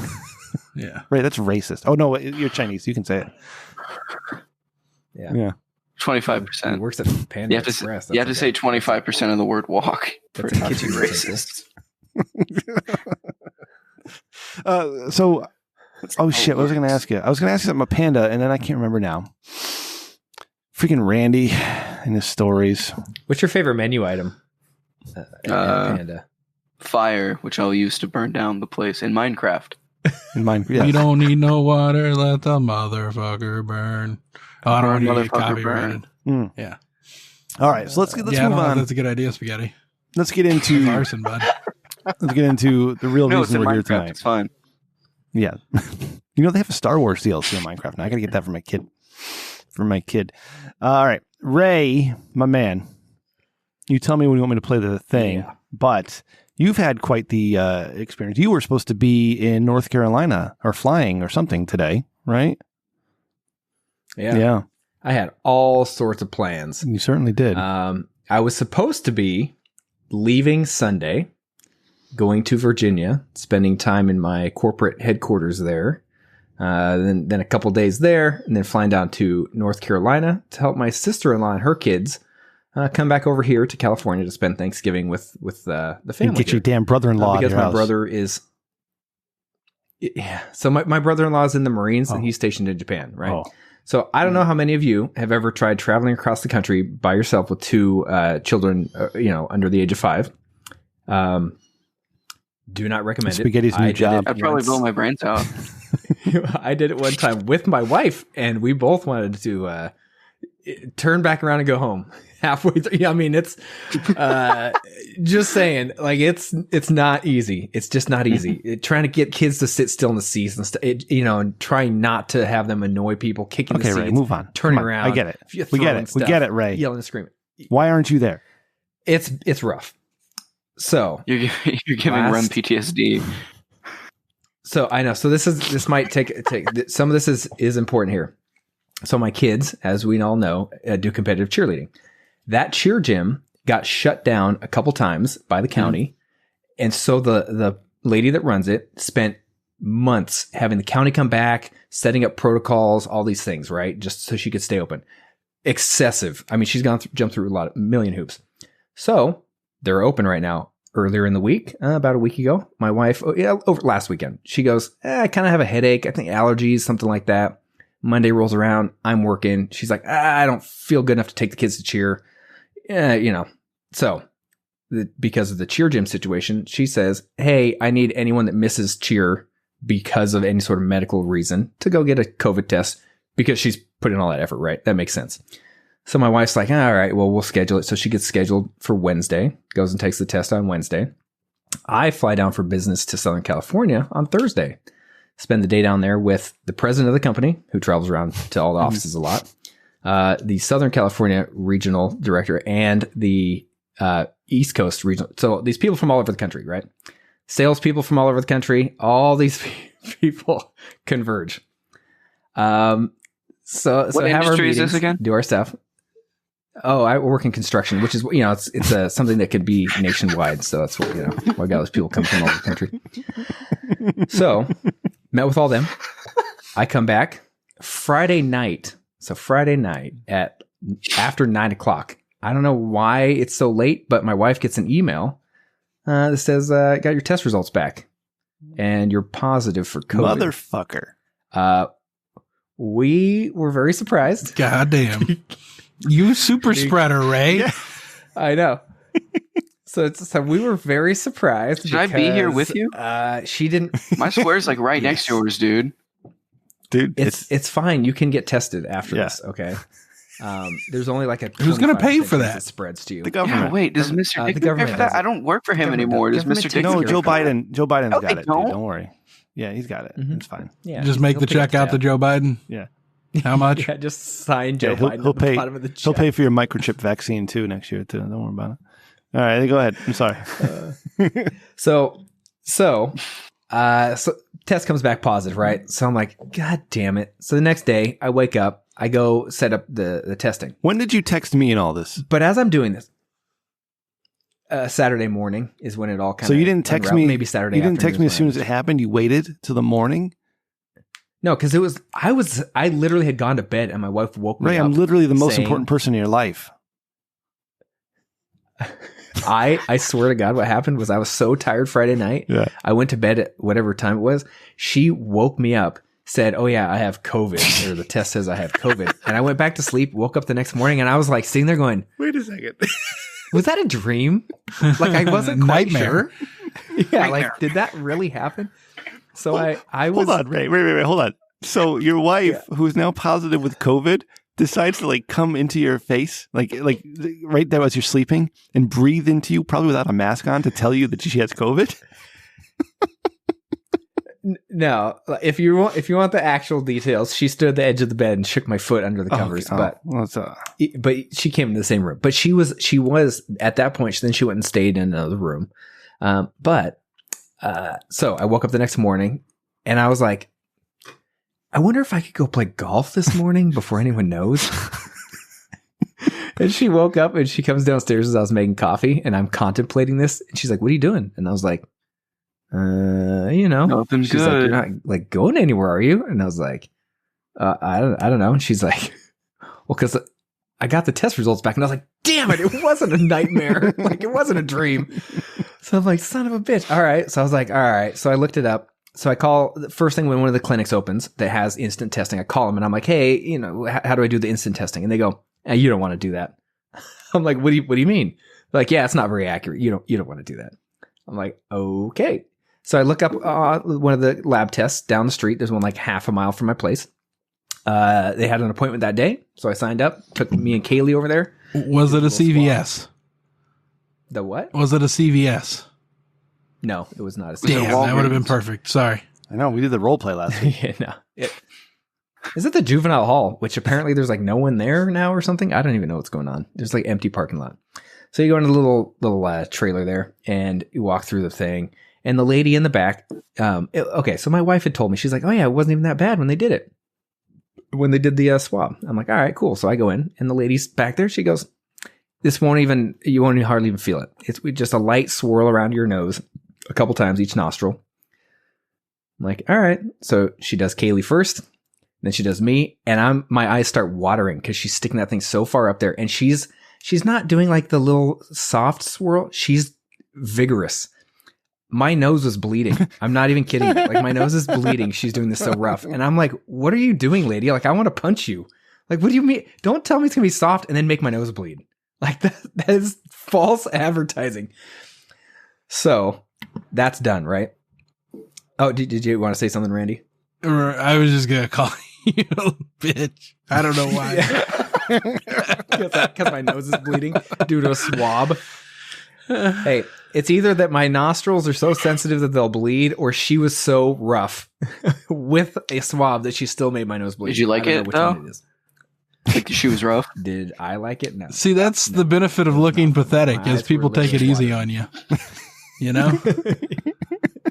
Yeah. Right, that's racist. Oh, no, you're Chinese. You can say it. Yeah. 25%. He works at Panda You have Express. to say 25% of the word walk for it not to be racist. Oh, shit. What was I going to ask you? I was going to ask you something about Panda, and then I can't remember now. Freaking Randy and his stories. What's your favorite menu item? Panda. Fire, which I'll use to burn down the place in Minecraft. In Minecraft. Yes. We don't need no water. Let the motherfucker burn. Oh, I don't want to get copyrighted. Yeah. All right. So let's move on. That's a good idea, Spaghetti. Let's get into arson, bud. Let's get into the real reason we're here tonight. It's fine. Yeah. You know, they have a Star Wars DLC on Minecraft now. I got to get that for my kid. All right. Ray, my man, you tell me when you want me to play the thing, but you've had quite the experience. You were supposed to be in North Carolina or flying or something today, right? Yeah. I had all sorts of plans. You certainly did. I was supposed to be leaving Sunday, going to Virginia, spending time in my corporate headquarters there. Then a couple days there, and then flying down to North Carolina to help my sister-in-law and her kids come back over here to California to spend Thanksgiving with the family. And get your damn brother-in-law because at your my brother is. Yeah, so my brother-in-law is in the Marines and he's stationed in Japan, right? Oh. So I don't know how many of you have ever tried traveling across the country by yourself with two children, under the age of 5. Do not recommend Spaghetti's new job. I'd probably blow my brains out. I did it one time with my wife, and we both wanted to turn back around and go home halfway through. Yeah, I mean, it's just saying, like, it's not easy. It's just not easy. Trying to get kids to sit still in the seats and trying not to have them annoy people, kicking the seats. Ray, move on. Turning around. I get it. We get it. We get it, Ray. Yelling and screaming. Why aren't you there? It's rough. So you're giving Rem PTSD. So I know. So this might take some of this is important here. So my kids, as we all know, do competitive cheerleading. That cheer gym got shut down a couple times by the county, and so the lady that runs it spent months having the county come back, setting up protocols, all these things, right, just so she could stay open. Excessive. I mean, she's jumped through a million hoops. So they're open right now. Earlier in the week, about a week ago, my wife, over last weekend, she goes, I kind of have a headache. I think allergies, something like that. Monday rolls around. I'm working. She's like, I don't feel good enough to take the kids to cheer. So because of the cheer gym situation, she says, hey, I need anyone that misses cheer because of any sort of medical reason to go get a COVID test because she's put in all that effort, right? That makes sense. So my wife's like, all right, well, we'll schedule it. So she gets scheduled for Wednesday, goes and takes the test on Wednesday. I fly down for business to Southern California on Thursday, spend the day down there with the president of the company, who travels around to all the offices a lot, the Southern California regional director, and the East Coast regional. So these people from all over the country, right? Salespeople from all over the country, all these people converge. What industry is this again? Do our stuff. Oh, I work in construction, which is, it's something that could be nationwide. So that's what, why got those people come from all over the country. So met with all them. I come back Friday night. So Friday night at after 9:00. I don't know why it's so late, but my wife gets an email that says, got your test results back and you're positive for COVID. Motherfucker. We were very surprised. Goddamn. You super spreader, Ray. Yeah, I know. So we were very surprised. Should I be here with you? She didn't. My square's like right next to yours, dude. Dude, it's fine. You can get tested after this. Okay. There's only like a. Who's going to pay for that? It spreads to you. The government. Yeah, wait, does Mr. Dick pay for that? I don't work for him anymore. Does Mr. Dick? No, Joe Biden. Joe Biden's got it. Dude, don't worry. Yeah, he's got it. Mm-hmm. It's fine. Yeah, just make the check out to Joe Biden. Yeah. How much? Yeah, just sign Joe Biden. He'll pay. Bottom of the check. He'll pay for your microchip vaccine too next year too. Don't worry about it. All right, go ahead. I'm sorry. So test comes back positive, right? So I'm like, God damn it. So the next day I wake up, I go set up the testing. When did you text me and all this? But as I'm doing this, Saturday morning is when it all kind of. So you didn't text me. Maybe Saturday. You didn't text me as soon as it happened. You waited till the morning. No, because I literally had gone to bed and my wife woke me up. Ray, I'm literally the most important person in your life. I swear to God, what happened was I was so tired Friday night. Yeah. I went to bed at whatever time it was. She woke me up, said, oh yeah, I have COVID, or the test says I have COVID. And I went back to sleep, woke up the next morning, and I was like sitting there going, wait a second. Was that a dream? Like I wasn't quite Nightmare. sure. Yeah, like did that really happen? So I was... Hold on, Ray. Wait. Hold on. So your wife, who's now positive with COVID, decides to like come into your face, like right there as you're sleeping, and breathe into you, probably without a mask on, to tell you that she has COVID. No, if you want the actual details, she stood at the edge of the bed and shook my foot under the covers. But she came into the same room. But she was at that point. Then she went and stayed in another room. So I woke up the next morning and I was like, I wonder if I could go play golf this morning before anyone knows. And she woke up and she comes downstairs as I was making coffee and I'm contemplating this. And she's like, "What are you doing?" And I was like, nothing she's good. Like, "You're not like going anywhere, are you?" And I was like, I don't know. And she's like, "Well, because I got the test results back." And I was like, "Damn it, it wasn't a nightmare. Like it wasn't a dream." So I'm like, son of a bitch. All right. So I was like, all right. So I looked it up. So I call the first thing when one of the clinics opens that has instant testing. I call them and I'm like, "Hey, how do I do the instant testing?" And they go, "You don't want to do that." I'm like, what do you mean?" They're like, "Yeah, it's not very accurate. You don't want to do that." I'm like, okay. So I look up one of the lab tests down the street. There's one like half a mile from my place. They had an appointment that day. So I signed up, took me and Kaylee over there. Was it a CVS? The what? Was it a CVS? No, it was not a CVS. Damn, that would have been perfect. Sorry. I know, we did the role play last week. Yeah, no. Is it the juvenile hall, which apparently there's like no one there now or something? I don't even know what's going on. There's like empty parking lot. So you go into the little trailer there and you walk through the thing. And the lady in the back, okay, so my wife had told me, she's like, "Oh yeah, it wasn't even that bad when they did it. When they did the swab." I'm like, all right, cool. So I go in and the lady's back there. She goes, you won't even hardly even feel it. It's just a light swirl around your nose a couple times each nostril. I'm like, all right. So she does Kaylee first, then she does me, and my eyes start watering because she's sticking that thing so far up there, and she's not doing like the little soft swirl. She's vigorous. My nose was bleeding. I'm not even kidding. Like my nose is bleeding. She's doing this so rough, and I'm like, "What are you doing, lady? Like I want to punch you. Like what do you mean? Don't tell me it's gonna be soft and then make my nose bleed. Like that is false advertising." So that's done, right? Oh, did you want to say something, Randy? I was just going to call you a bitch. I don't know why. Because my nose is bleeding due to a swab. Hey, it's either that my nostrils are so sensitive that they'll bleed, or she was so rough with a swab that she still made my nose bleed. Did you like it, though? It is. Like she was rough? Did I like it? No. See, that's the benefit of looking pathetic, is people take it easy on you. You know?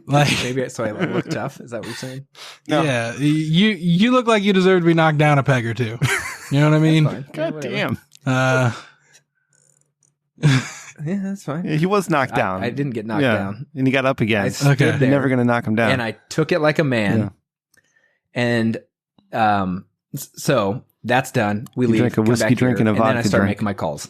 Like maybe so I look tough. Is that what you're saying? No. Yeah, you look like you deserve to be knocked down a peg or two. You know what I mean? God damn. Yeah, that's fine. Yeah, he was knocked down. I didn't get knocked down, and he got up again. Okay, you're never gonna knock him down. And I took it like a man. Yeah. And so that's done. We leave. Drink a whiskey drink and a vodka and then I start drink. making my calls.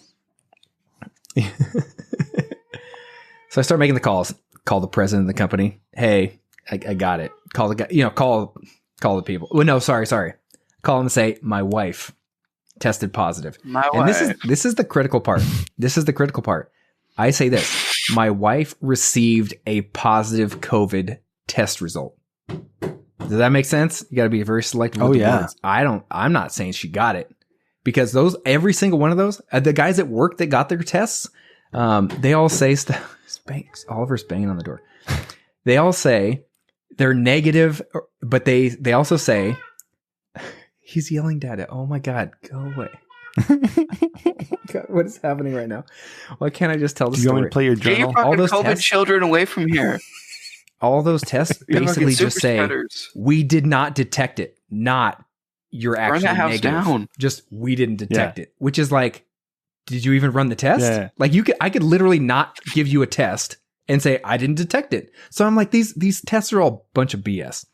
So I start making the calls. Call the president of the company. "Hey, I got it." Call the guy. Call the people. Well, no, sorry. Call them and say, "My wife tested positive." And this is the critical part. This is the critical part. I say this: my wife received a positive COVID test result. Does that make sense? You got to be very selective with the words. I'm not saying she got it, because every single one of those, the guys at work that got their tests, they all say stuff. Oliver's banging on the door. They all say they're negative, but they also say, he's yelling, "Dad, oh my God, go away." Oh my God, what is happening right now? Why can't I just tell the story? Do you want me to play your journal? Get your fucking COVID children away from here. All those tests basically just say, "We did not detect it." Not you're actually burn that house negative. Down. Just we didn't detect it, which is like, did you even run the test? Yeah. Like I could literally not give you a test and say I didn't detect it. So I'm like, these tests are all a bunch of BS.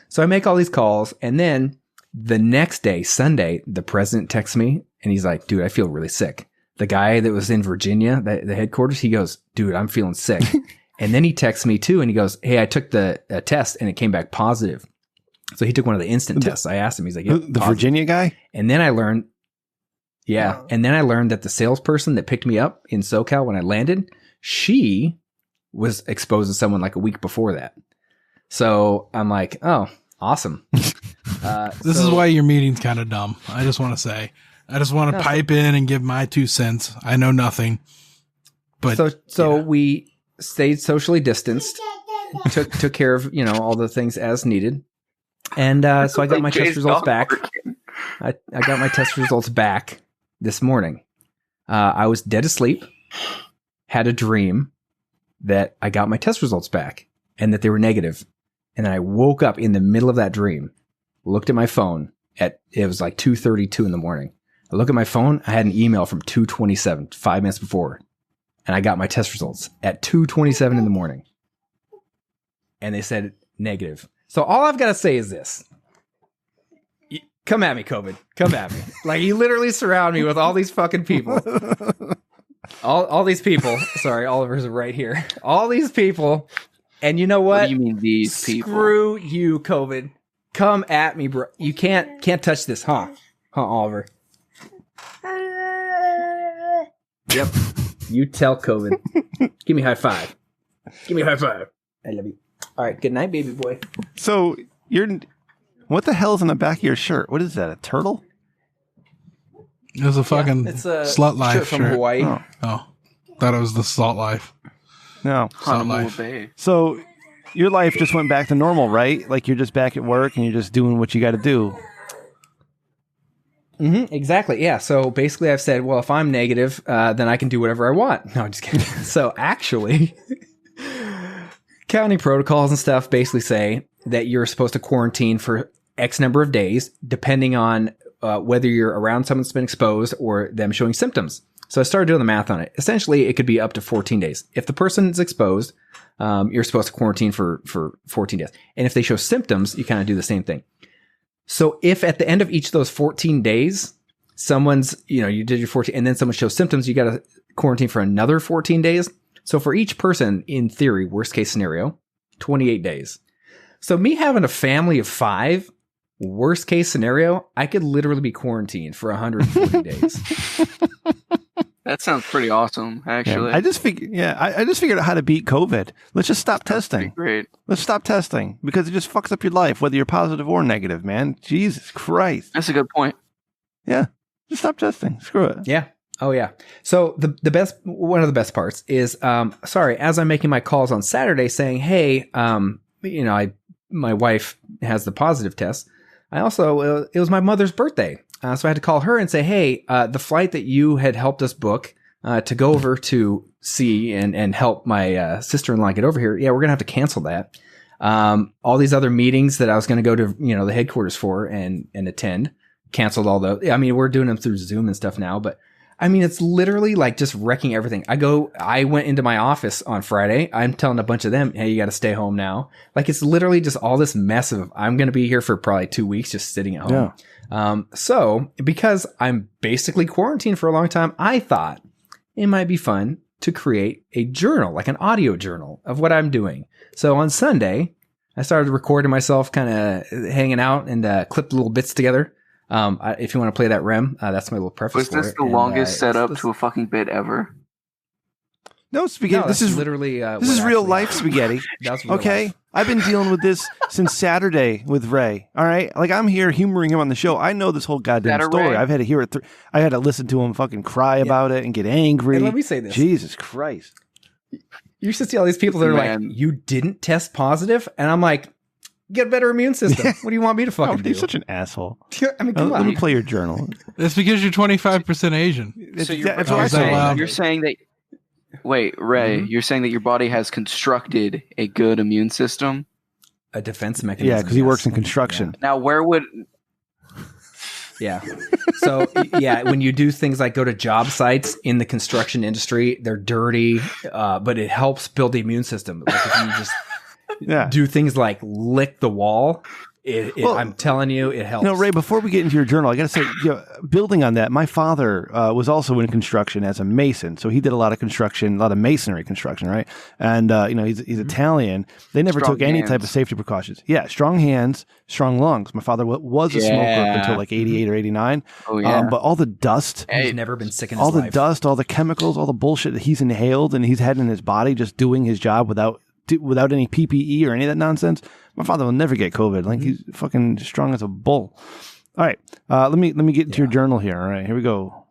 So I make all these calls, and then the next day, Sunday, the president texts me and he's like, "Dude, I feel really sick." The guy that was in Virginia, the headquarters, he goes, "Dude, I'm feeling sick." And then he texts me too, and he goes, "Hey, I took the test and it came back positive." So he took one of the instant tests. I asked him, he's like, "Yeah, the Virginia guy?" And then I learned. Yeah. And then I learned that the salesperson that picked me up in SoCal when I landed, she was exposed to someone like a week before that. So I'm like, oh, awesome. This is why your meeting's kind of dumb. I just want to say, I just want to pipe in and give my 2 cents. I know nothing, but we stayed socially distanced, took care of, all the things as needed. And, so I got my test results back. I got my test results back this morning. I was dead asleep, had a dream that I got my test results back and that they were negative. And then I woke up in the middle of that dream, looked at my phone it was like 2:32 in the morning. I look at my phone. I had an email from 2:27, 5 minutes before, and I got my test results at 2:27 in the morning. And they said negative. So all I've got to say is this. Come at me, COVID. Come at me. Like, you literally surround me with all these fucking people. All these people. Sorry, Oliver's right here. All these people. And you know what? What do you mean these people? Screw you, COVID. Come at me, bro. You can't touch this, huh? Huh, Oliver? Yep. You tell COVID. Give me a high five. Give me a high five. I love you. All right. Good night, baby boy. So what the hell's on the back of your shirt? What is that? A turtle? It was a fucking it's a Slut Life shirt from Hawaii. Oh, thought it was the Salt Life. No. Salt Life. So your life just went back to normal, right? Like, you're just back at work and you're just doing what you got to do. Mm-hmm, exactly. Yeah. So basically I've said, well, if I'm negative, then I can do whatever I want. No, I'm just kidding. So actually, county protocols and stuff basically say that you're supposed to quarantine for X number of days, depending on whether you're around someone that's been exposed or them showing symptoms. So I started doing the math on it. Essentially, it could be up to 14 days. If the person is exposed, you're supposed to quarantine for 14 days. And if they show symptoms, you kind of do the same thing. So if at the end of each of those 14 days, someone's, you did your 14 and then someone shows symptoms, you got to quarantine for another 14 days. So for each person, in theory, worst case scenario, 28 days. So me having a family of 5, worst case scenario, I could literally be quarantined for 140 days. That sounds pretty awesome, actually. Yeah, I just figured out how to beat COVID. Let's just stop testing. Great. Let's stop testing because it just fucks up your life, whether you're positive or negative, man. Jesus Christ. That's a good point. Yeah. Just stop testing. Screw it. Yeah. Oh yeah. So one of the best parts is, as I'm making my calls on Saturday saying, hey, my wife has the positive test. I also, it was my mother's birthday. So I had to call her and say, hey, the flight that you had helped us book to go over to see and help my sister-in-law get over here, yeah, we're going to have to cancel that. All these other meetings that I was going to go to, the headquarters for and attend, canceled all those. I mean, we're doing them through Zoom and stuff now, but I mean, it's literally like just wrecking everything. I went into my office on Friday. I'm telling a bunch of them, hey, you got to stay home now. Like, it's literally just all this mess of, I'm going to be here for probably 2 weeks just sitting at home. Yeah. So because I'm basically quarantined for a long time, I thought it might be fun to create a journal, like an audio journal of what I'm doing. So on Sunday, I started recording myself kind of hanging out and clipped little bits together. If you want to play that Rem, that's my little preface. Was this the longest setup to a fucking bit ever? No, Spaghetti. No, this is literally. This is real life, Spaghetti. Okay, life. I've been dealing with this since Saturday with Ray. All right, like, I'm here humoring him on the show. I know this whole goddamn story. Ray? I've had to hear it. I had to listen to him fucking cry about it and get angry. And let me say this: Jesus Christ! You should see all these people that are like, "You didn't test positive," and I'm like, get a better immune system. What do you want me to fucking do? You're such an asshole. I mean, come on. Let me play your journal. It's because you're 25% Asian. So you're saying that. Wait, Ray, you're saying that your body has constructed a good immune system? A defense mechanism. Yeah, because he works in construction. Yeah. Now, where would... Yeah. So, yeah, when you do things like go to job sites in the construction industry, they're dirty, but it helps build the immune system. Like, if you just do things like lick the wall... I'm telling you, it helps. No, Ray, before we get into your journal, I got to say, building on that, my father was also in construction as a mason. So he did a lot of construction, a lot of masonry construction, right? And, he's Italian. They never took any type of safety precautions. Yeah, strong hands, strong lungs. My father was a smoker up until like 88 or 89. Oh, yeah. But all the dust. He's never been sick in his life. All the dust, all the chemicals, all the bullshit that he's inhaled and he's had in his body just doing his job without without any PPE or any of that nonsense, my father will never get COVID. Like he's fucking strong as a bull. All right, let me get into your journal here. All right, here we go.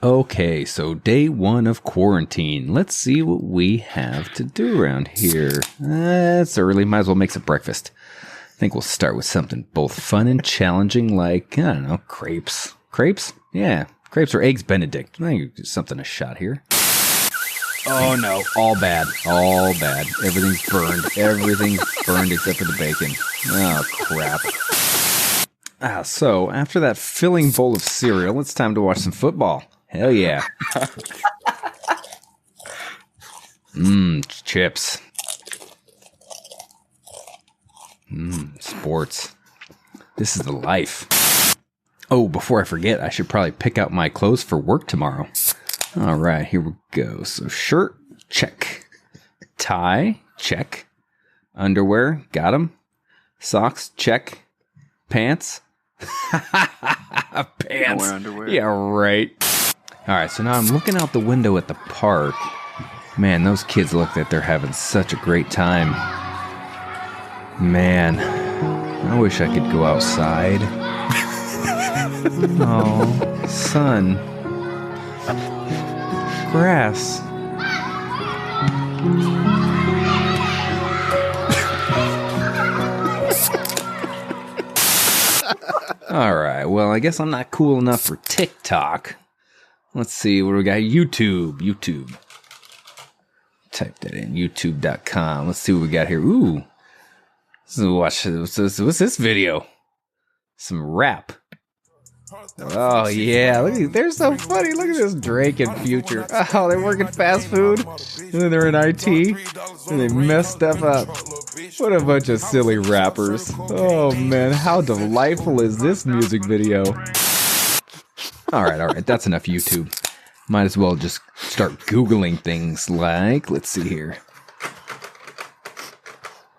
Okay, so day 1 of quarantine. Let's see what we have to do around here. It's early. Might as well make some breakfast. I think we'll start with something both fun and challenging, like, I don't know, crepes. Crepes? Yeah, crepes or eggs Benedict. I think something a shot here. Oh no, all bad. All bad. Everything's burned. Everything's burned except for the bacon. Oh, crap. So, after that filling bowl of cereal, it's time to watch some football. Hell yeah. Chips. Sports. This is the life. Oh, before I forget, I should probably pick out my clothes for work tomorrow. All right, here we go. So shirt, check. Tie, check. Underwear, got 'em. Socks, check. Pants. Pants. Underwear. Yeah, right. All right, so now I'm looking out the window at the park. Man, those kids look like they're having such a great time. Man, I wish I could go outside. Oh, sun. Grass. All right, well, I guess I'm not cool enough for TikTok. Let's see, what do we got? YouTube. Type that in, youtube.com. Let's see what we got here. Ooh. What's this video? Some rap. Oh, yeah. Look, they're so funny. Look at this Drake and Future. Oh, they're working fast food. And then they're in IT. And they mess stuff up. What a bunch of silly rappers. Oh, man. How delightful is this music video? All right. That's enough YouTube. Might as well just start Googling things like, let's see here.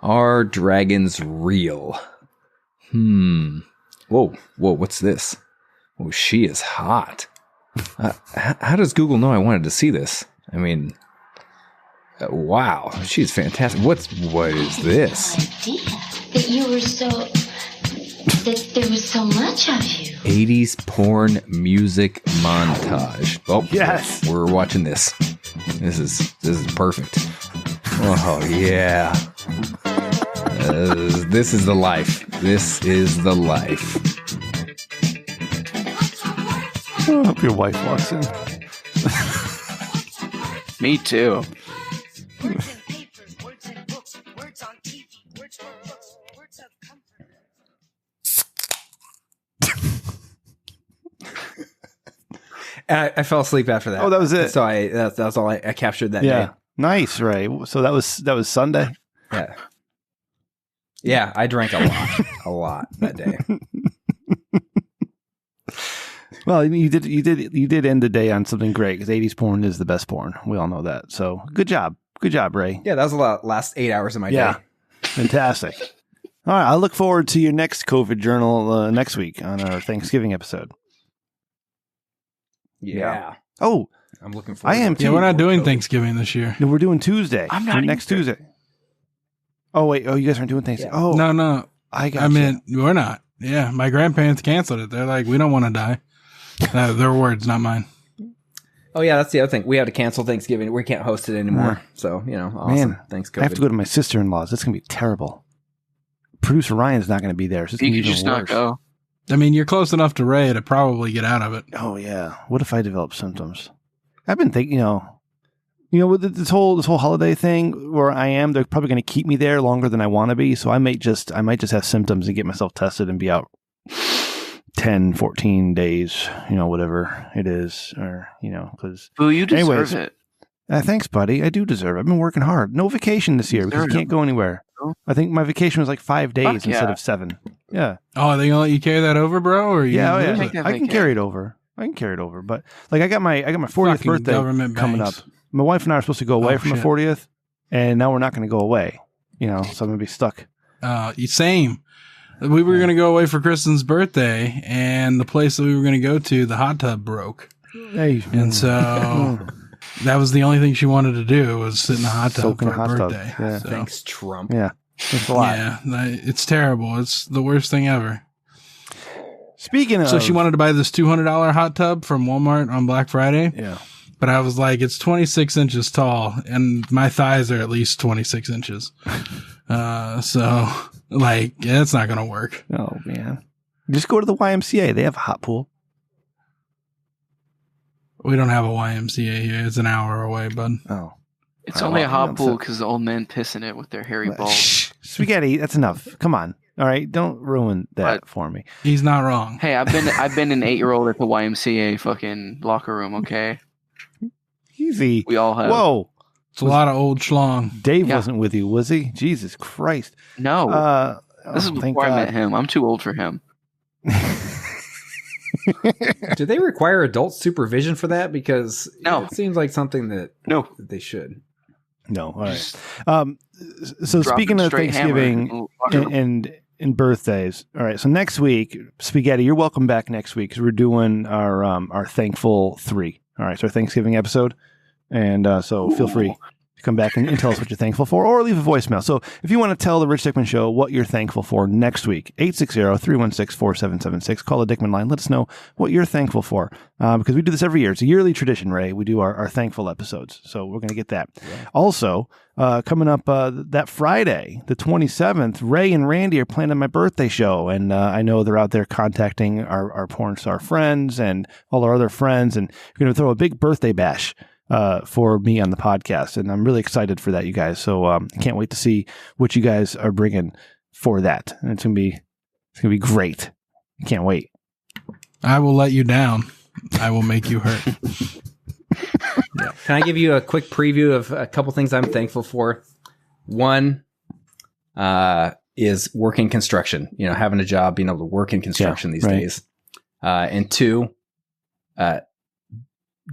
Are dragons real? Whoa, what's this? Oh, she is hot. How does Google know I wanted to see this? I mean, wow, she's fantastic. What is this? Idea that you were that there was so much of you. 80s porn music montage. Oh, yes. We're watching this. This is perfect. Oh, yeah. This is the life. This is the life. I hope your wife walks in. Me too. I fell asleep after that. Oh, that was it. So that's all I captured that day. Nice, Ray. So that was Sunday. Yeah. Yeah, I drank a lot that day. Well, you did end the day on something great because 80s porn is the best porn. We all know that. So good job, Ray. Yeah, that was a lot. Last 8 hours of my day. Fantastic. All right, I look forward to your next COVID journal next week on our Thanksgiving episode. Yeah. Oh, I'm looking forward. I am too. Yeah, we're not doing Thanksgiving this year. No, we're doing Tuesday. I'm not next Tuesday. Oh wait. Oh, you guys aren't doing Thanksgiving. Yeah. Oh no. I mean, we're not. Yeah, my grandparents canceled it. They're like, we don't want to die. Their words, not mine. Oh yeah, that's the other thing. We have to cancel Thanksgiving. We can't host it anymore. So awesome. Man, thanks, COVID. I have to go to my sister-in-law's. That's gonna be terrible. Producer Ryan's not gonna be there. So it's you could just not go. I mean, you're close enough to Ray to probably get out of it. Oh yeah. What if I develop symptoms? I've been thinking, with this whole holiday thing where I am, they're probably going to keep me there longer than I want to be. So I might just have symptoms and get myself tested and be out 10, 14 days, whatever it is, or because. Well, you deserve it. Thanks, buddy. I do deserve it. I've been working hard. No vacation this year because you can't go anywhere. I think my vacation was like 5 days instead of 7. Yeah. Oh, are they gonna let you carry that over, bro? Or I can carry it over. But like I got my 40th birthday coming up. My wife and I are supposed to go away from my 40th, and now we're not going to go away. So I'm going to be stuck. Same. We were going to go away for Kristen's birthday, and the place that we were going to go to, the hot tub broke. Hey. And so that was the only thing she wanted to do was sit in a hot tub Soak in for a her hot tub. birthday. Yeah. So, Thanks, Trump. Yeah. It's a lot. yeah, it's terrible. It's the worst thing ever. Speaking of... So she wanted to buy this $200 hot tub from Walmart on Black Friday. Yeah. But I was like, it's 26 inches tall, and my thighs are at least 26 inches. So, like, yeah, it's not going to work. Oh, man. Just go to the YMCA. They have a hot pool. We don't have a YMCA here. It's an hour away, bud. Oh. It's only a hot pool because the old men piss in it with their hairy balls. Shh. Spaghetti, that's enough. Come on. All right, don't ruin that for me. He's not wrong. Hey, I've been an 8-year-old at the YMCA fucking locker room, okay? Easy. We all have. Whoa. It's a lot of old schlong. Dave wasn't with you, was he? Jesus Christ. No. This is before I met him. I'm too old for him. Do they require adult supervision for that? Because no. It seems like something that they should. No. All right. So speaking of Thanksgiving and birthdays, all right. So next week, Spaghetti, you're welcome back next week because we're doing our Thankful 3. All right. So our Thanksgiving episode. And so feel free to come back and tell us what you're thankful for or leave a voicemail. So if you want to tell the Rich Dickman Show what you're thankful for next week, 860-316-4776. Call the Dickman line. Let us know what you're thankful for because we do this every year. It's a yearly tradition, Ray. We do our thankful episodes. So we're going to get that. Yeah. Also, coming up that Friday, the 27th, Ray and Randy are planning my birthday show. And I know they're out there contacting our porn star friends and all our other friends. And we're going to throw a big birthday bash for me on the podcast. And I'm really excited for that, you guys. So I can't wait to see what you guys are bringing for that. And it's going to be great. I can't wait. I will let you down. I will make you hurt. Yeah. Can I give you a quick preview of a couple things I'm thankful for? One is working construction, having a job, being able to work in construction these days. And two,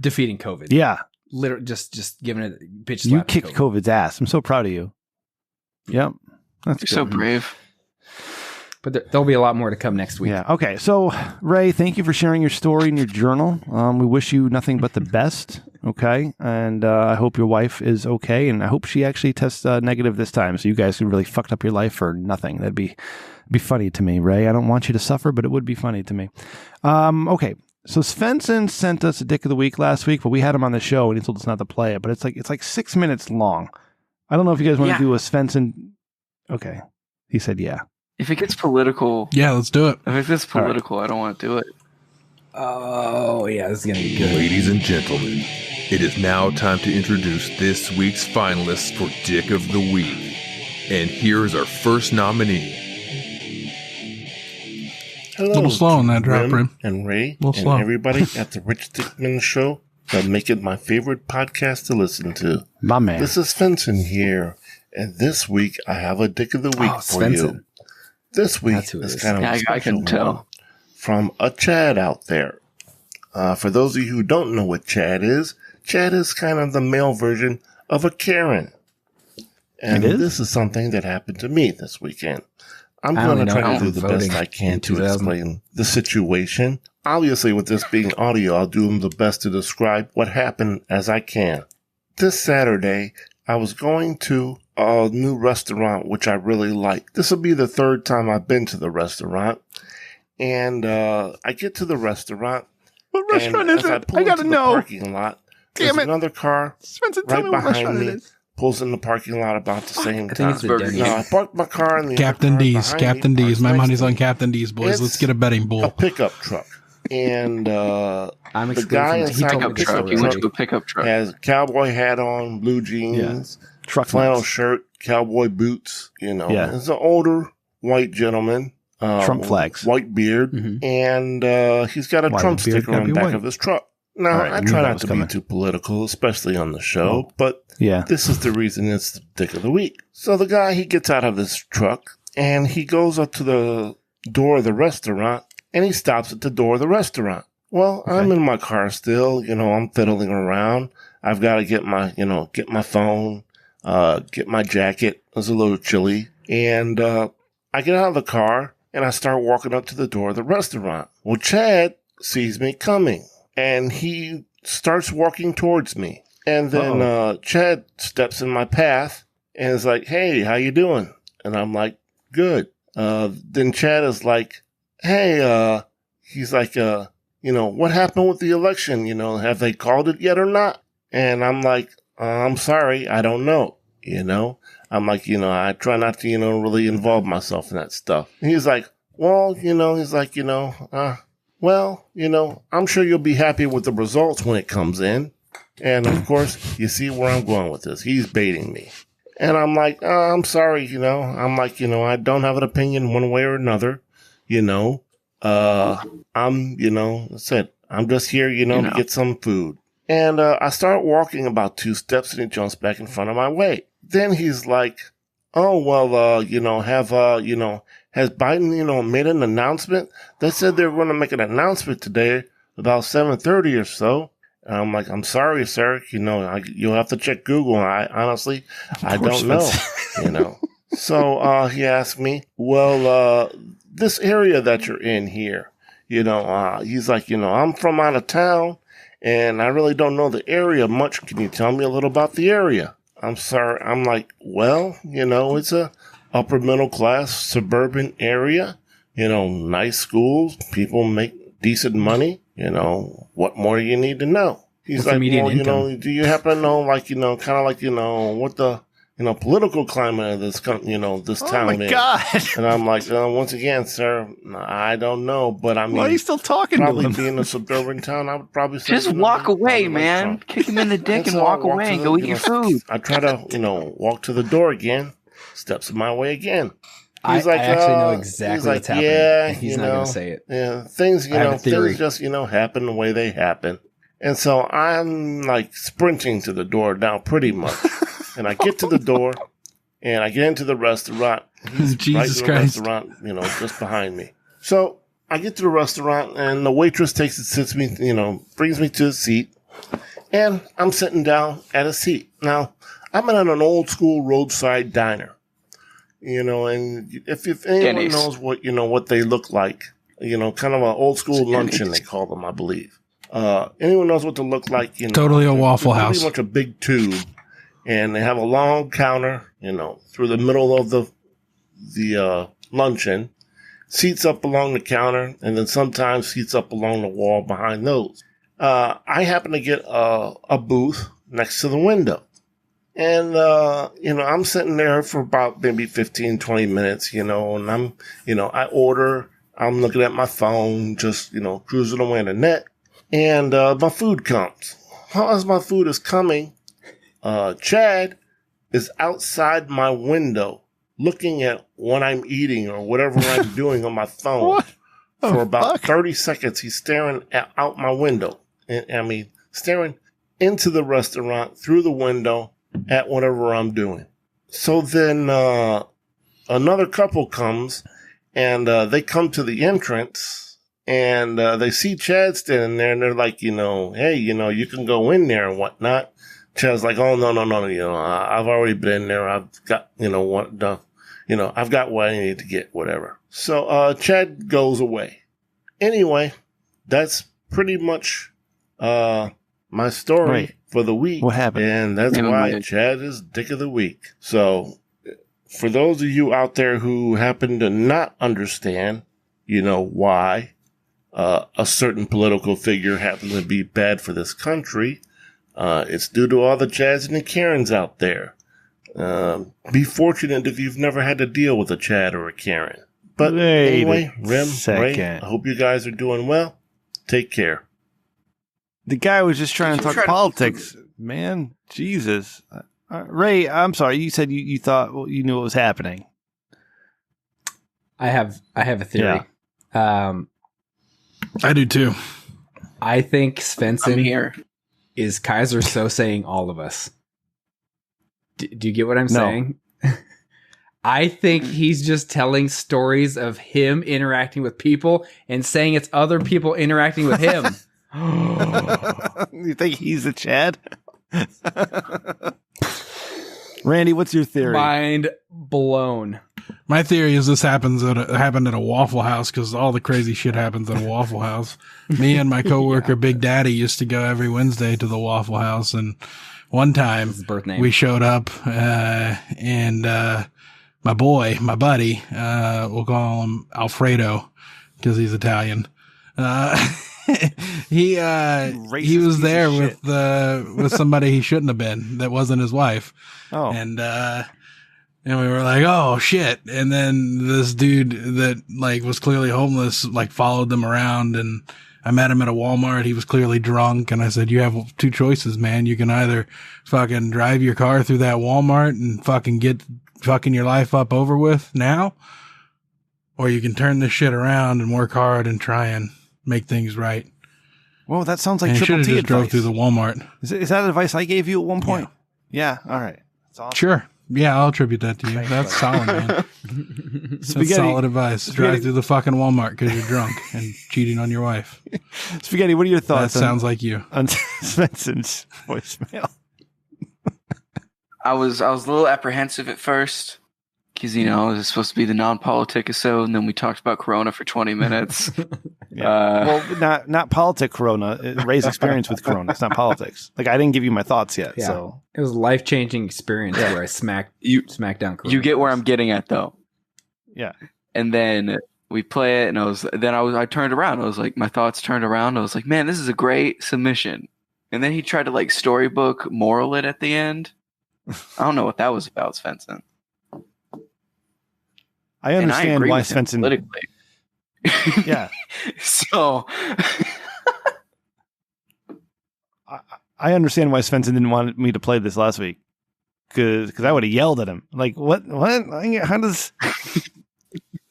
defeating COVID. Yeah. Literally just giving it a bitch slap. You kicked COVID's ass. I'm so proud of you. Yep. You're so brave. But there'll be a lot more to come next week. Yeah. Okay. So, Ray, thank you for sharing your story and your journal. We wish you nothing but the best. Okay. And I hope your wife is okay. And I hope she actually tests negative this time. So you guys can really fucked up your life for nothing. That'd be funny to me, Ray. I don't want you to suffer, but it would be funny to me. Okay. So Svenson sent us a Dick of the Week last week, but we had him on the show and he told us not to play it. But it's like 6 minutes long. I don't know if you guys want to do a Svenson. Okay. He said, yeah. If it gets political. Yeah, let's do it. If it gets political, I don't want to do it. Oh, yeah, this is going to be good. Ladies and gentlemen, it is now time to introduce this week's finalists for Dick of the Week. And here is our first nominee. Hello, a little slow on that drop, Rim. And Ray, and slow. everybody at the Rich Dickman Show that make it my favorite podcast to listen to. My man. This is Svenson here, and this week I have a Dick of the Week for you. This week is kind of a special one from a Chad out there. For those of you who don't know what Chad is kind of the male version of a Karen. And this is something that happened to me this weekend. I'm going to try to do the best I can to explain the situation. Obviously, with this being audio, I'll do the best to describe what happened as I can. This Saturday, I was going to a new restaurant, which I really like. This will be the third time I've been to the restaurant. And I get to the restaurant. What restaurant is it? I got to know. Parking lot. There's another car right behind me. Pulls in the parking lot about the same time. I parked my car in the Captain D's. Captain D's. My money's on Captain D's, boys. Let's get a betting bull. A pickup truck. And the guy inside the pickup truck has a cowboy hat on, blue jeans, flannel shirt, cowboy boots. It's an older white gentleman. Trump flags. White beard. And he's got a Trump sticker on the back of his truck. Now, I try not to be too political, especially on the show, but this is the reason it's the Dick of the Week. So the guy, he gets out of this truck, and he goes up to the door of the restaurant, and he stops at the door of the restaurant. Well, I'm in my car still, I'm fiddling around. I've got to get my phone, get my jacket. It was a little chilly. And I get out of the car, and I start walking up to the door of the restaurant. Well, Chad sees me coming. And he starts walking towards me. And then Chad steps in my path and is like, hey, how you doing? And I'm like, good. Then Chad is like, hey, he's like, what happened with the election? Have they called it yet or not? And I'm like, I'm sorry, I don't know. I'm like, I try not to, really involve myself in that stuff. And he's like, well, he's like, I'm sure you'll be happy with the results when it comes in. And of course, you see where I'm going with this. He's baiting me. And I'm like, I'm sorry, I'm like, I don't have an opinion one way or another, I said, I'm just here, to get some food. And I start walking about 2 steps and he jumps back in front of my way. Then he's like, oh, well, has Biden, made an announcement? They said they were going to make an announcement today about 7:30 or so. And I'm like, I'm sorry, sir. You'll have to check Google. I honestly, I don't know, So he asked me, well, this area that you're in here, he's like, I'm from out of town and I really don't know the area much. Can you tell me a little about the area? I'm sorry. I'm like, well, it's a upper middle class suburban area, nice schools, people make decent money, what more do you need to know? He's like, well, do you happen to know, like, kind of like, what the, political climate of this, this town is? Oh my God. And I'm like, once again, sir, I don't know, but I mean, why are you still talking to him? Probably being a suburban town, I would probably say, just walk away, man. Kick him in the dick and walk away and go eat your food. I try to, walk to the door again, steps in my way again. He's like, I actually know exactly what's happening. Yeah, he's not going to say it. Yeah, things, things just, happen the way they happen. And so I'm like sprinting to the door now pretty much. And I get to the door and I get into the restaurant. He's Jesus right in the Christ. restaurant, just behind me. So I get to the restaurant and the waitress sits me, brings me to a seat. And I'm sitting down at a seat. Now, I'm at an old school roadside diner. And if anyone knows what they look like, kind of an old school luncheon, they call them, I believe. Anyone knows what they look like, totally a Waffle House. Pretty much a big tube. And they have a long counter, through the middle of the luncheon, seats up along the counter, and then sometimes seats up along the wall behind those. I happen to get a booth next to the window. And, I'm sitting there for about maybe 15, 20 minutes, and I'm, I order, I'm looking at my phone, just, cruising away in the net, and my food comes. As my food is coming, Chad is outside my window looking at what I'm eating or whatever I'm doing on my phone. For about 30 seconds, he's staring out my window. Staring into the restaurant through the window at whatever I'm doing. So then another couple comes and they come to the entrance and they see Chad standing there and they're like, hey, you can go in there and whatnot. Chad's like, oh, no, I've already been there. I've got, I've got what I need to get, whatever. So Chad goes away. Anyway, that's pretty much my story for the week. What happened? And that's why Chad is Dick of the Week. So for those of you out there who happen to not understand, why a certain political figure happens to be bad for this country, it's due to all the Chads and the Karens out there. Be fortunate if you've never had to deal with a Chad or a Karen. But anyway, Ray, I hope you guys are doing well. Take care. The guy was just trying to talk politics, man. Jesus. Ray, I'm sorry. You said you thought you knew what was happening. I have a theory. Yeah. I do too. I think Svenson is Kaiser Sosaing all of us. Do you get what I'm saying? I think he's just telling stories of him interacting with people and saying it's other people interacting with him. You think he's a Chad? Randy, what's your theory? Mind blown. My theory is this happened at a Waffle House because all the crazy shit happens at a Waffle House. Me and my coworker Big Daddy used to go every Wednesday to the Waffle House, and one time we showed up, and my buddy, we'll call him Alfredo because he's Italian. He was there with somebody he shouldn't have been. That wasn't his wife. Oh, and we were like, oh shit. And then this dude that like was clearly homeless, like followed them around, and I met him at a Walmart. He was clearly drunk. And I said, you have two choices, man. You can either fucking drive your car through that Walmart and fucking get fucking your life up over with now, or you can turn this shit around and work hard and try and make things right. Whoa, that sounds like Triple T advice. Drove through the Walmart. Is that advice I gave you at one point? Yeah. All right. That's awesome. Sure. Yeah, I'll attribute that to you. That's solid, man. That's solid advice. Drive through the fucking Walmart because you're drunk and cheating on your wife. Spaghetti, what are your thoughts? That sounds like you. On Svenson's voicemail. I was a little apprehensive at first because, it was supposed to be the non-politic episode, and then we talked about Corona for 20 minutes. Well, not politic Corona. Ray's experience with Corona. It's not politics. Like, I didn't give you my thoughts yet. Yeah. So it was a life-changing experience where I smacked down Corona. You get where I'm getting at, though. Yeah. And then we play it, and I turned around. I was like, my thoughts turned around. I was like, man, this is a great submission. And then he tried to like storybook moral it at the end. I don't know what that was about, Svenson. I understand why Svenson politically. Yeah. So I understand why Svenson didn't want me to play this last week, because I would have yelled at him. Like, what? How does?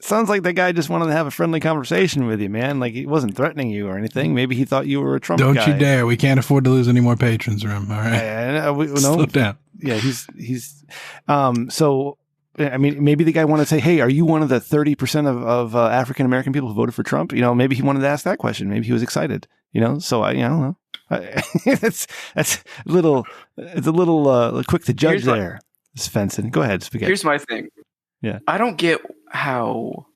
Sounds like that guy just wanted to have a friendly conversation with you, man. Like, he wasn't threatening you or anything. Maybe he thought you were a Trump guy. Don't you dare! We can't afford to lose any more patrons, Rim. All right, slow down. Yeah, he's. So, I mean, maybe the guy wanted to say, "Hey, are you one of the 30% of African American people who voted for Trump?" Maybe he wanted to ask that question. Maybe he was excited. So I don't know. It's a little quick to judge there, Svensson. Go ahead, Spaghetti. Here's my thing. Yeah, I don't get how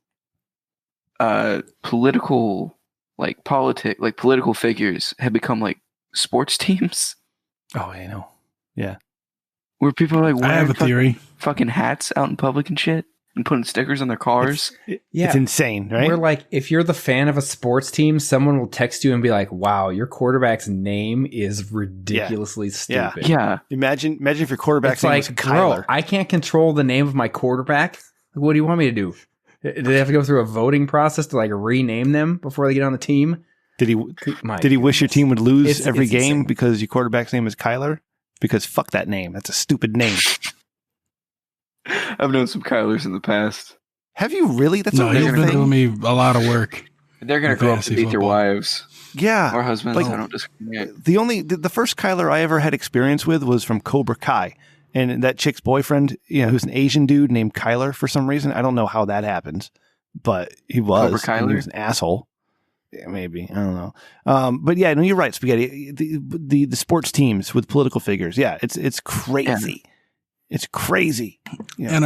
political figures have become like sports teams. Oh, I know. Yeah. Where people are like wearing I have a theory. Fucking hats out in public and shit and putting stickers on their cars. It's insane, right? We're like, if you're the fan of a sports team, someone will text you and be like, wow, your quarterback's name is ridiculously stupid. Yeah. Imagine if your quarterback's name was Kyler. Bro, I can't control the name of my quarterback. What do you want me to do? Do they have to go through a voting process to like rename them before they get on the team? Did he wish your team would lose every game insane. Because your quarterback's name is Kyler? Because fuck that name. That's a stupid name. I've known some Kylers in the past. Have you really? That's no, you've been doing me a lot of work. They're going to grow up to beat their wives. Yeah. Or husbands. I don't discriminate. The first Kyler I ever had experience with was from Cobra Kai. And that chick's boyfriend, who's an Asian dude named Kyler for some reason. I don't know how that happens, but he was. Cobra Kyler? He was an asshole. Yeah, maybe. I don't know. But yeah, no, you're right, Spaghetti. The sports teams with political figures. Yeah, it's crazy. Yeah. It's crazy. Yeah. And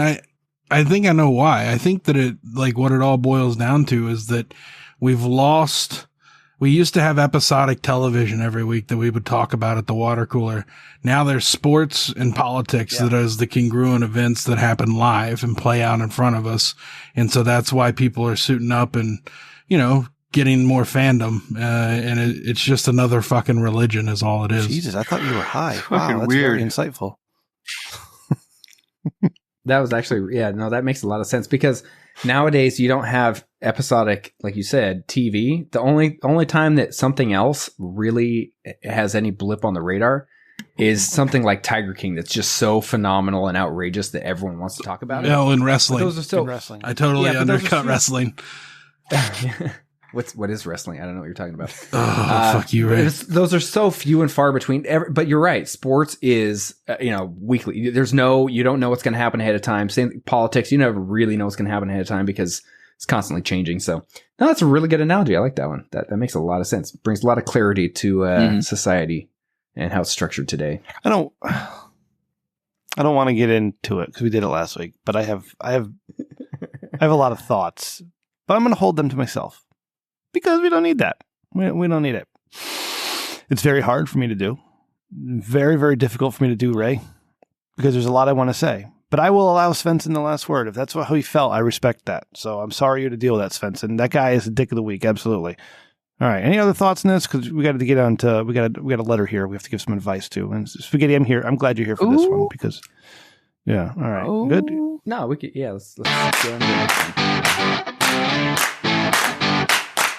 I think I know why. I think that what it all boils down to is that we used to have episodic television every week that we would talk about at the water cooler. Now there's sports and politics that is the congruent events that happen live and play out in front of us. And so that's why people are suiting up and, getting more fandom. And it's just another fucking religion is all it is. Jesus, I thought you were high. Wow, that's weird. Very insightful. That was actually, that makes a lot of sense because nowadays you don't have episodic, like you said, TV. The only time that something else really has any blip on the radar is something like Tiger King that's just so phenomenal and outrageous that everyone wants to talk about it. No, in wrestling. But those are still in wrestling. I totally undercut wrestling. What is wrestling? I don't know what you're talking about. Fuck you, Ray. Those are so few and far between. But you're right. Sports is, weekly. You don't know what's going to happen ahead of time. Same politics. You never really know what's going to happen ahead of time because it's constantly changing. So no, that's a really good analogy. I like that one. That makes a lot of sense. It brings a lot of clarity to society and how it's structured today. I don't want to get into it because we did it last week, but I have a lot of thoughts, but I'm going to hold them to myself. Because we don't need that. We don't need it. It's very hard for me to do very, very difficult for me to do, Ray, because there's a lot I want to say. But I will allow Svenson the last word. If that's how he felt, I respect that. So I'm sorry you had to deal with that, Svenson. That guy is the dick of the week, absolutely. All right. Any other thoughts on this? Because we got to get on to we got a letter here. We have to give some advice to. And Spaghetti, I'm here. I'm glad you're here for this one because, yeah. All right. Good. No, we could. Yeah. Let's get on to the next one.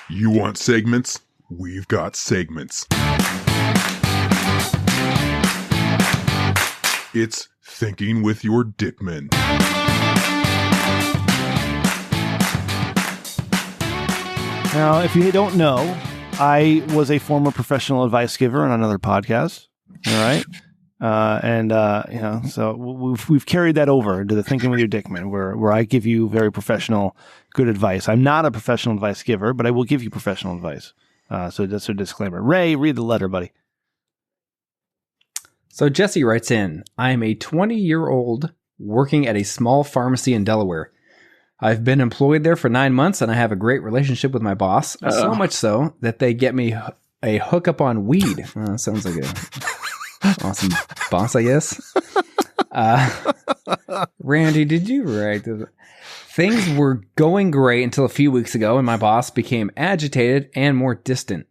You want segments? We've got segments. It's Thinking with Your Dickman. Now, if you don't know, I was a former professional advice giver on another podcast. All right. So we've carried that over into the Thinking with Your Dickman, where I give you very professional, good advice. I'm not a professional advice giver, but I will give you professional advice. So that's a disclaimer. Ray, read the letter, buddy. So Jesse writes in, I am a 20-year-old working at a small pharmacy in Delaware. I've been employed there for 9 months, and I have a great relationship with my boss. So much so that they get me a hookup on weed. Sounds like a awesome boss, I guess. Randy, did you write this? Things were going great until a few weeks ago, and my boss became agitated and more distant.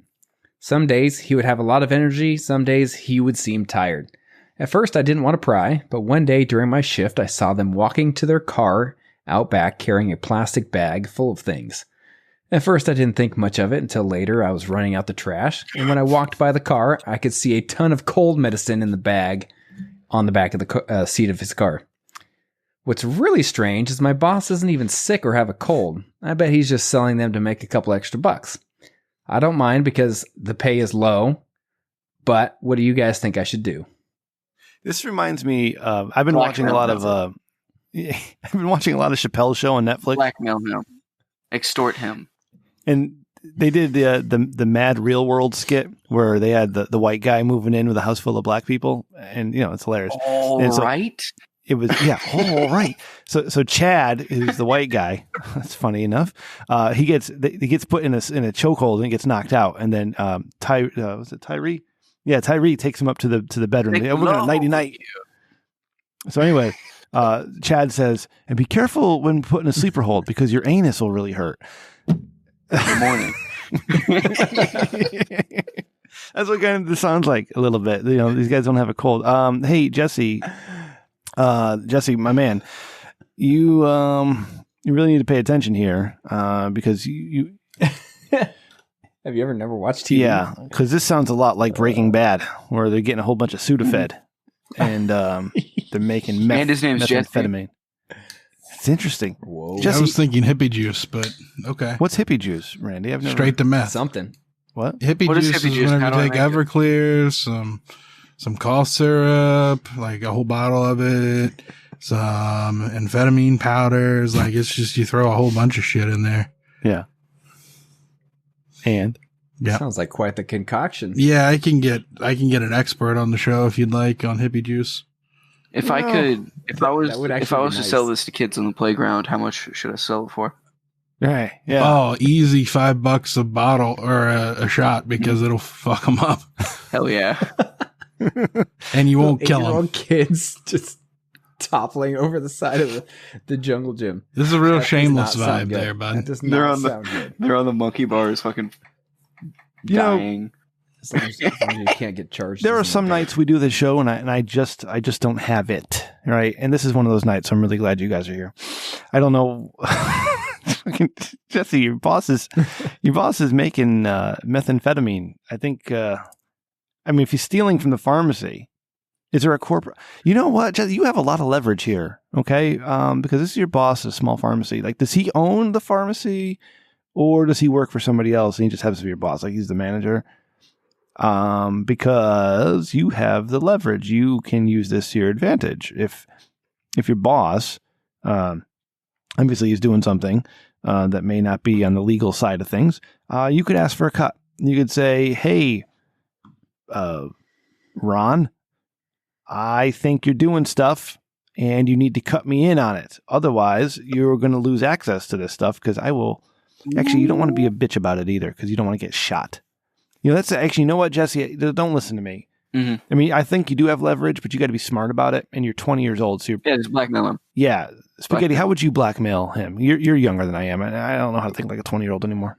Some days he would have a lot of energy. Some days he would seem tired. At first, I didn't want to pry, but one day during my shift, I saw them walking to their car out back carrying a plastic bag full of things. At first, I didn't think much of it until later I was running out the trash, and when I walked by the car, I could see a ton of cold medicine in the bag on the back of the seat of his car. What's really strange is my boss isn't even sick or have a cold. I bet he's just selling them to make a couple extra bucks. I don't mind because the pay is low, but what do you guys think I should do? This reminds me of I've been watching a lot of Chappelle's show on Netflix. Blackmail him, extort him, and they did the Mad Real World skit where they had the white guy moving in with a house full of black people, and it's hilarious. Right. It was, all right. So Chad, who's the white guy, that's funny enough. He gets put in a chokehold and gets knocked out, and then was it Tyree? Yeah, Tyree takes him up to the bedroom. We're gonna nighty night. So anyway, Chad says, "And be careful when put in a sleeper hold because your anus will really hurt." Good morning. That's what kind of this sounds like a little bit. These guys don't have a cold. Hey, Jesse, my man, you really need to pay attention here because you have you ever never watched TV? Yeah, because this sounds a lot like Breaking Bad, where they're getting a whole bunch of Sudafed and they're making and his name's methamphetamine. It's interesting. Whoa. Jesse, I was thinking hippie juice, but okay. What's hippie juice, Randy? I've never straight to meth. Something. What? Hippie juice is whenever you take Everclear, some cough syrup, like a whole bottle of it, some amphetamine powders. Like it's just you throw a whole bunch of shit in there. Yeah. And sounds like quite the concoction. Yeah, I can get an expert on the show if you'd like on hippie juice. If I was to sell this to kids on the playground, how much should I sell it for? Right. Yeah. Oh, easy $5 a bottle or a shot because it'll fuck them up. Hell yeah. And you won't kill them. Kids just toppling over the side of the jungle gym. This is a real shameless vibe there, bud. That does not sound good. They're on the monkey bars fucking dying. As long as you can't get charged. There are some nights we do the show and I just don't have it. Right. And this is one of those nights. So I'm really glad you guys are here. I don't know. Jesse, your boss is making methamphetamine. I think if he's stealing from the pharmacy, is there a corporate? You know what, Jesse, you have a lot of leverage here, okay? Because this is your boss at a small pharmacy. Like, does he own the pharmacy, or does he work for somebody else and he just happens to be your boss? Like, he's the manager. Because you have the leverage, you can use this to your advantage. If your boss, obviously, he's doing something that may not be on the legal side of things, you could ask for a cut. You could say, "Hey, Ron, I think you're doing stuff and you need to cut me in on it. Otherwise, you're going to lose access to this stuff because I will." Actually, you don't want to be a bitch about it either because you don't want to get shot. That's actually, you know what, Jesse? Don't listen to me. Mm-hmm. I mean, I think you do have leverage, but you got to be smart about it. And you're 20 years old, so just blackmail him. Yeah, Spaghetti. How would you blackmail him? You're younger than I am, and I don't know how to think like a 20-year-old anymore.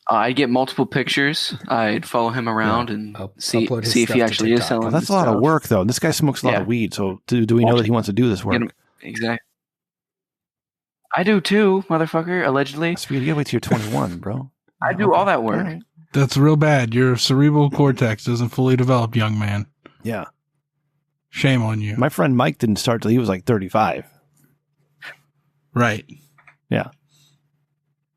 I'd get multiple pictures. I'd follow him around and see if he actually is selling. That's a lot of work, though. This guy smokes a lot of weed, so do we know that he wants to do this work? Exactly. I do too, motherfucker. Allegedly. Spaghetti, you gotta wait till you're 21, bro. I do all that work. All right. That's real bad. Your cerebral cortex isn't fully developed, young man. Yeah. Shame on you. My friend Mike didn't start till he was like 35. Right. Yeah.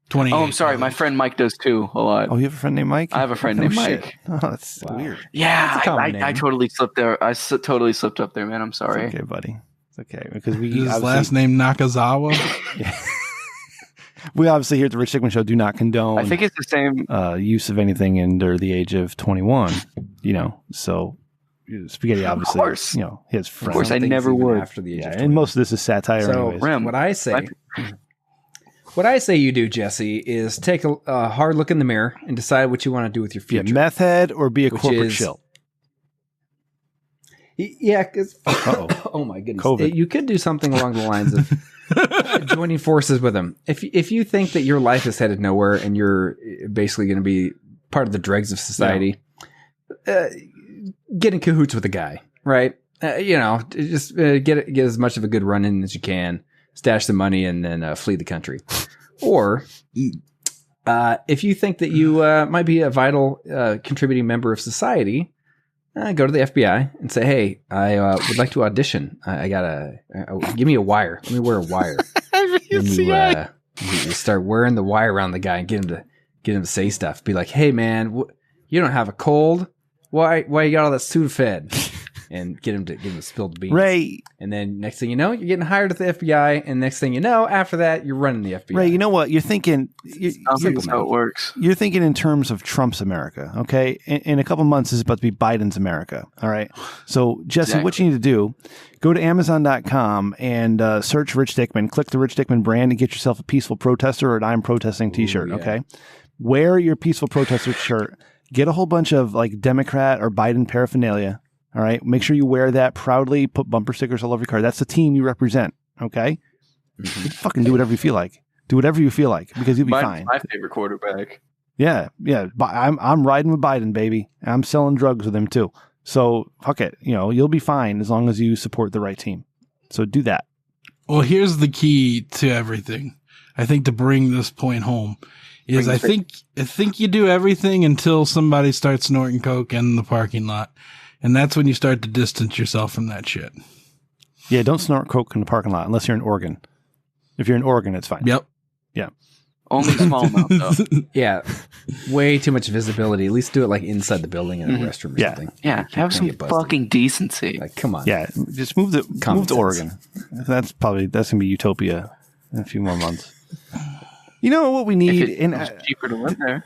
20. Oh, I'm sorry. My friend Mike does too a lot. Oh, you have a friend named Mike? I have a friend named Mike. Oh, that's weird. Yeah, I totally slipped there. I totally slipped up there, man. I'm sorry. It's okay, buddy. It's okay. Because his last name Nakazawa? Yeah. We obviously here at the Rich Dickman Show do not condone I think it's the same use of anything under the age of 21, so Spaghetti obviously, of course. His friends. Of course, I never would. After the age of 21. And most of this is satire so, anyways. What I say you do, Jesse, is take a hard look in the mirror and decide what you want to do with your future. Be a meth head or be a corporate shill. Yeah, because oh my goodness, COVID. You could do something along the lines of joining forces with them. If you think that your life is headed nowhere and you're basically going to be part of the dregs of society, get in cahoots with a guy, right? Just get as much of a good run in as you can, stash the money, and then flee the country. Or if you think that you might be a vital contributing member of society, go to the FBI and say, "Hey, I would like to audition. I gotta give me a wire. Let me wear a wire." And you start wearing the wire around the guy and get him to say stuff. Be like, "Hey, man, you don't have a cold? Why you got all that Sudafed?" And get him to spill the beans. Ray. And then next thing you know, you're getting hired at the FBI. And next thing you know, after that, you're running the FBI. Ray, you know what? You're thinking. That's how it works. You're thinking in terms of Trump's America, okay? In a couple months, this is about to be Biden's America, all right? So, Jesse, what you need to do, go to Amazon.com and search Rich Dickman. Click the Rich Dickman brand and get yourself a Peaceful Protester or an I'm Protesting t-shirt, okay? Wear your Peaceful Protester shirt. Get a whole bunch of like Democrat or Biden paraphernalia. All right. Make sure you wear that proudly. Put bumper stickers all over your car. That's the team you represent. Okay. Mm-hmm. Fucking do whatever you feel like. Do whatever you feel like because you'll be fine. My favorite quarterback. Yeah. Yeah. I'm riding with Biden, baby. I'm selling drugs with him too. So fuck it. You'll be fine as long as you support the right team. So do that. Well, here's the key to everything. I think to bring this point home is I think you do everything until somebody starts snorting coke in the parking lot. And that's when you start to distance yourself from that shit. Yeah, don't snort coke in the parking lot unless you're in Oregon. If you're in Oregon, it's fine. Yep. Yeah. Only small amount, though. Yeah. Way too much visibility. At least do it like inside the building in a restroom or something. Yeah. Have some fucking decency. Like, come on. Yeah. Just move to Oregon. That's going to be utopia in a few more months. You know what we need? It's cheaper to live there.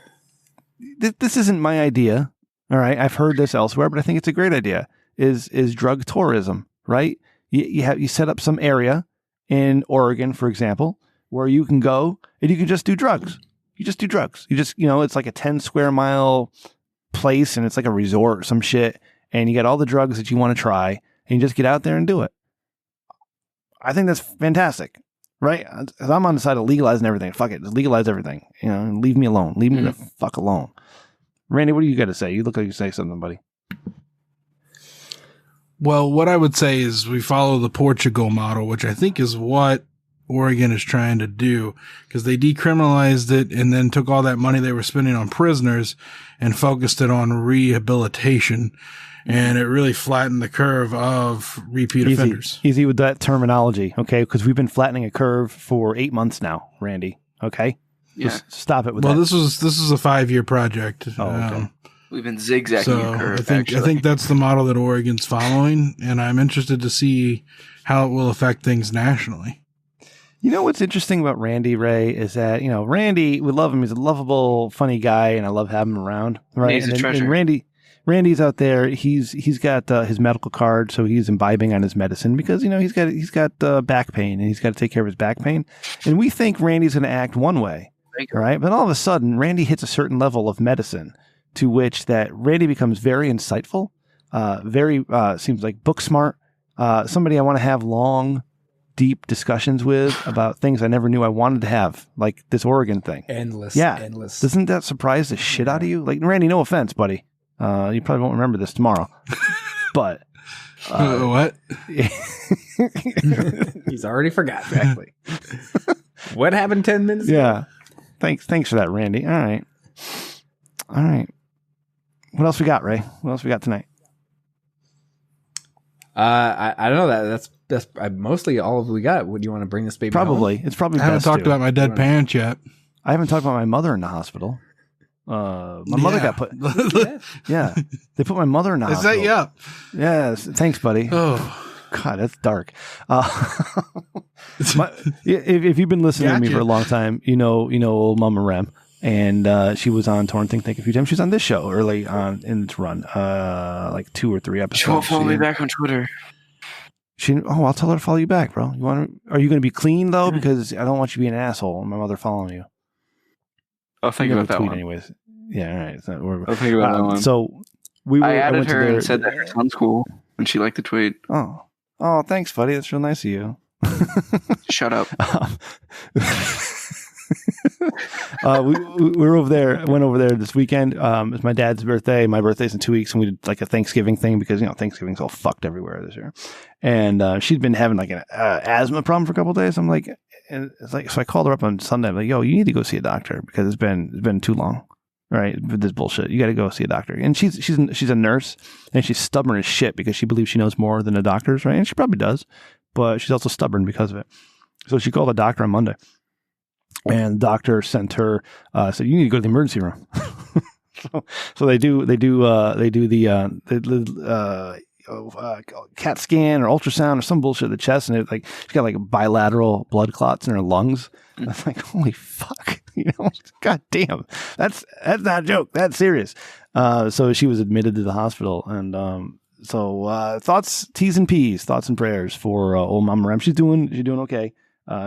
This isn't my idea. All right, I've heard this elsewhere, but I think it's a great idea. Is drug tourism, right? You set up some area in Oregon, for example, where you can go and you can just do drugs. You just do drugs. You just it's like a 10 square mile place, and it's like a resort or some shit, and you get all the drugs that you want to try, and you just get out there and do it. I think that's fantastic, right? Because I'm on the side of legalizing everything. Fuck it, just legalize everything. And leave me alone. Leave me the fuck alone. Randy, what do you got to say? You look like you say something, buddy. Well, what I would say is we follow the Portugal model, which I think is what Oregon is trying to do, because they decriminalized it and then took all that money they were spending on prisoners and focused it on rehabilitation. And it really flattened the curve of repeat offenders. Easy with that terminology, okay? Because we've been flattening a curve for 8 months now, Randy, okay? Yeah. Just stop it with that. Well, this is a 5-year project. Oh, okay. We've been zigzagging a curve. I think that's the model that Oregon's following, and I'm interested to see how it will affect things nationally. You know what's interesting about Randy, Ray, is that Randy, we love him. He's a lovable, funny guy, and I love having him around. Right? He's a treasure. And Randy's out there. He's got his medical card, so he's imbibing on his medicine because he's got back pain and he's got to take care of his back pain. And we think Randy's going to act one way. All right. But all of a sudden, Randy hits a certain level of medicine to which that Randy becomes very insightful, very seems like book smart, somebody I want to have long, deep discussions with about things I never knew I wanted to have, like this Oregon thing. Endless. Doesn't that surprise the shit out of you? Like, Randy, no offense, buddy. You probably won't remember this tomorrow, but what? He's already forgot. Exactly. What happened 10 minutes ago? Yeah. Thanks for that, Randy. All right. What else we got, Ray? What else we got tonight? I don't know. That's mostly all of we got. Would you want to bring this baby Probably. home? It's probably I haven't best talked to. about my dead parents yet. I haven't talked about my mother in the hospital. My mother got put. Yeah, they put my mother in the hospital. Is that you up? Yeah, thanks, buddy. Oh, God, that's dark. If you've been listening to me for a long time, you know old Mama Rem, and she was on Torn Think a few times. She was on this show early on in its run, like 2 or 3 episodes. She won't follow me back on Twitter. I'll tell her to follow you back, bro. Are you going to be clean though? Because I don't want you to be an asshole and my mother following you. I'll think about that one. Anyways. Yeah, all right. I'll think about that one. So I added her and said that her son's cool, and she liked the tweet. Oh, thanks, buddy. That's real nice of you. Shut up. We were over there. Went over there this weekend. It's my dad's birthday. My birthday's in 2 weeks, and we did like a Thanksgiving thing because Thanksgiving's all fucked everywhere this year. And she'd been having like an asthma problem for a couple of days. I'm like, and it's like, so I called her up on Sunday. I'm like, yo, you need to go see a doctor because it's been too long. Right, with this bullshit, you got to go see a doctor. And she's a nurse, and she's stubborn as shit because she believes she knows more than the doctors, right? And she probably does, but she's also stubborn because of it. So she called the doctor on Monday, and the doctor sent her said, "You need to go to the emergency room." so they do the CAT scan or ultrasound or some bullshit of the chest, and she's got like bilateral blood clots in her lungs. I was like, holy fuck, god damn, that's not a joke, that's serious. So she was admitted to the hospital, and thoughts, T's and P's, thoughts and prayers for old Mama Rem. She's doing okay.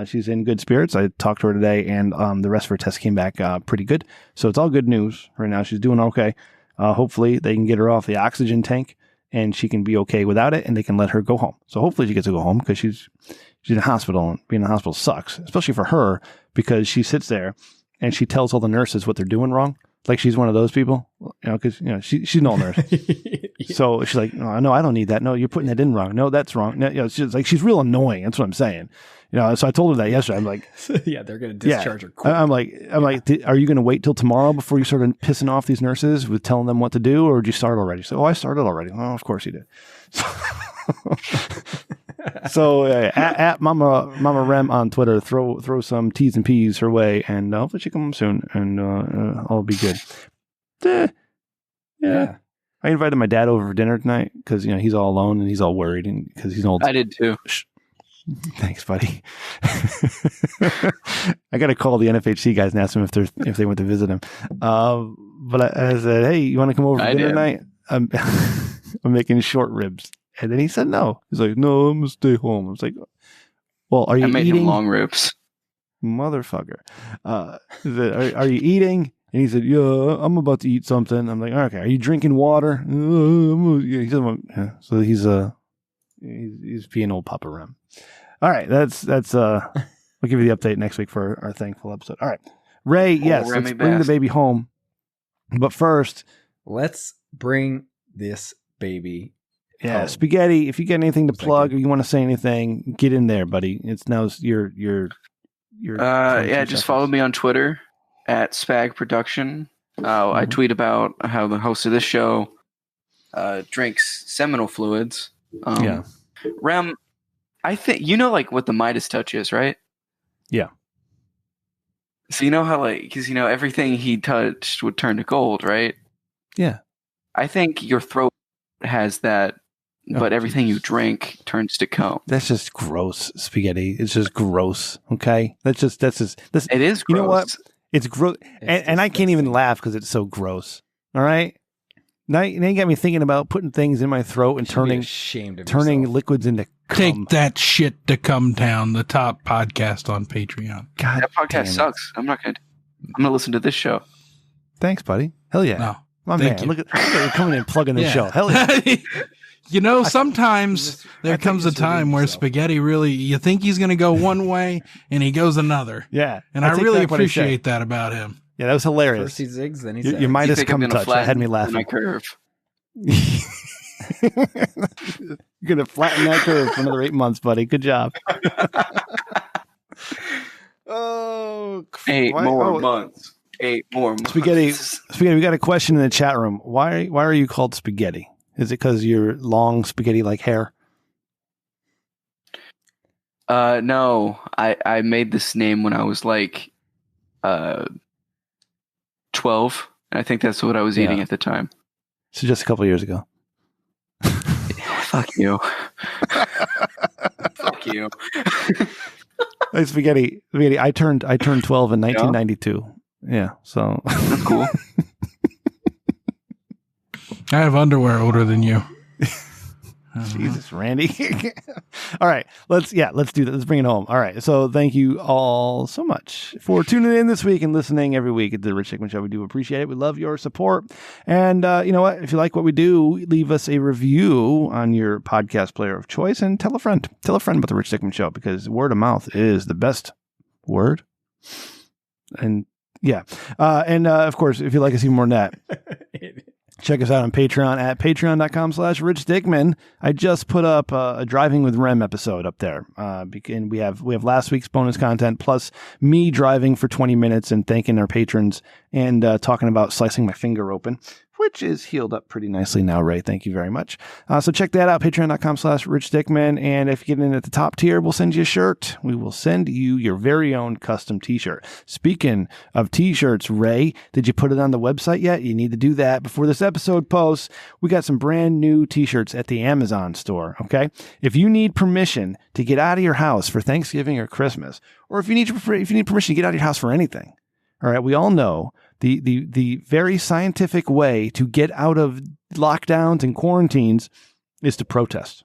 She's in good spirits. I talked to her today, and the rest of her tests came back pretty good. So it's all good news right now. She's doing okay. Hopefully they can get her off the oxygen tank, and she can be okay without it, and they can let her go home. So hopefully she gets to go home because she's in a hospital, and being in a hospital sucks, especially for her because she sits there and she tells all the nurses what they're doing wrong. Like she's one of those people, because she's an old nurse. So she's like, no, I don't need that. No, you're putting that in wrong. No, that's wrong. No, she's real annoying. That's what I'm saying. So I told her that yesterday. I'm like, yeah, they're going to discharge her quick. I'm like, are you going to wait till tomorrow before you start pissing off these nurses with telling them what to do, or did you start already? So, I started already. Oh, of course you did. So at Mama Rem on Twitter, throw some T's and P's her way, and hopefully she comes home soon, and all be good. Yeah. I invited my dad over for dinner tonight because he's all alone and he's all worried, and because he's an old. I did too. Thanks, buddy. I got to call the NFHC guys and ask them if they went to visit him. But I said, hey, you want to come over for dinner tonight? I'm making short ribs. And then he said no. He's like, no, I'm going to stay home. I was like, well, are you eating? I made him long ribs. Motherfucker. Are you eating? And he said, yeah, I'm about to eat something. I'm like, okay, are you drinking water? He said, so he's being old Papa Rem. All right, that's we'll give you the update next week for our thankful episode. All right. Ray, yes, let's bring the baby home. But first, let's bring this baby home. Spaghetti, if you got anything to plug or you want to say anything, get in there, buddy. It's now your just follow me on Twitter at Spag Production. I tweet about how the host of this show drinks seminal fluids. Rem, I think like what the Midas Touch is, right? Yeah. So how because everything he touched would turn to gold, right? Yeah. I think your throat has that, but everything you drink turns to comb. That's just gross, Spaghetti. It's just gross. Okay, it is gross. You know what? It's gross, and I can't even laugh because it's so gross. All right. Now you got me thinking about putting things in my throat and turning liquids into cum. Take that shit to Cum Town, the top podcast on Patreon. God, that podcast sucks. I'm gonna listen to this show. Thanks, buddy. Hell yeah. No, My man, look at you coming in and plugging the show. Hell yeah. You know, sometimes there comes a time where spaghetti really, you think he's going to go one way and he goes another. Yeah. And I really appreciate that about him. Yeah, that was hilarious. First he zigs, then he zags. Your Midas touch. That had me laughing. My curve. You're going to flatten that curve for another 8 months, buddy. Good job. 8 more months. 8 more months. Spaghetti, we got a question in the chat room. Why are you called Spaghetti? Is it because you're long spaghetti-like hair? No. I made this name when I was like 12. And I think that's what I was eating at the time. So just a couple years ago. Fuck you. Fuck you. Hey, Spaghetti. I turned 12 in 1992. Yeah, so that's cool. I have underwear older than you. Jesus, Randy. All right, let's do that. Let's bring it home. All right, so thank you all so much for tuning in this week and listening every week at the Rich Dickman Show. We do appreciate it. We love your support. And you know what? If you like what we do, leave us a review on your podcast player of choice and tell a friend. Tell a friend about the Rich Dickman Show because word of mouth is the best word. And yeah. Of course, if you'd like to see more than that, check us out on Patreon at patreon.com/Rich Dickman. I just put up a Driving with Rem episode up there. And we have last week's bonus content plus me driving for 20 minutes and thanking our patrons and talking about slicing my finger open, which is healed up pretty nicely now, Ray. Thank you very much. So check that out, patreon.com/Rich Dickman. And if you get in at the top tier, we'll send you a shirt. We will send you your very own custom t-shirt. Speaking of t-shirts, Ray, did you put it on the website yet? You need to do that before this episode posts. We got some brand new t-shirts at the Amazon store, okay? If you need permission to get out of your house for Thanksgiving or Christmas, or if you need permission to get out of your house for anything, all right, we all know the very scientific way to get out of lockdowns and quarantines is to protest.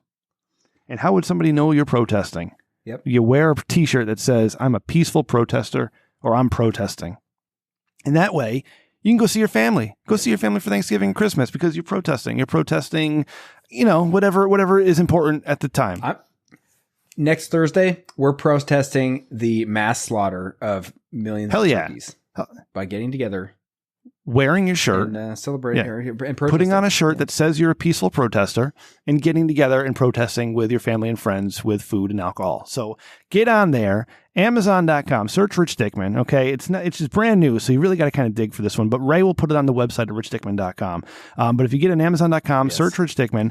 And how would somebody know you're protesting? Yep. You wear a t-shirt that says, I'm a peaceful protester or I'm protesting. And that way you can go see your family. Go see your family for Thanksgiving and Christmas because you're protesting. You're protesting, you know, whatever is important at the time. Next Thursday, we're protesting the mass slaughter of millions of turkeys. By getting together, wearing your shirt, and celebrating, and putting on a shirt that says you're a peaceful protester, and getting together and protesting with your family and friends with food and alcohol. So get on there, Amazon.com, search Rich Dickman. Okay, it's just brand new, so you really got to kind of dig for this one. But Ray will put it on the website at richdickman.com. But if you get on Amazon.com, search Rich Dickman,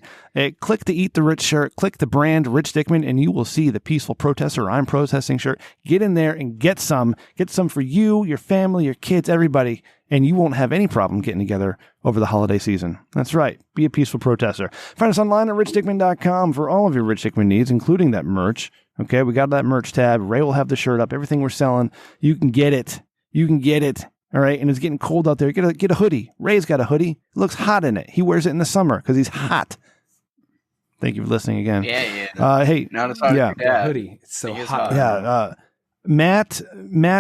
click the Eat the Rich shirt, click the brand Rich Dickman, and you will see the peaceful protester or I'm protesting shirt. Get in there and get some for you, your family, your kids, everybody. And you won't have any problem getting together over the holiday season. That's right. Be a peaceful protester. Find us online at richdickman.com for all of your Rich Dickman needs, including that merch. Okay, we got that merch tab. Ray will have the shirt up. Everything we're selling, you can get it. You can get it. All right, and it's getting cold out there. Get a hoodie. Ray's got a hoodie. It looks hot in it. He wears it in the summer because he's hot. Thank you for listening again. Yeah. Hey, not as hot as your hoodie. It's so hot. Yeah. Matt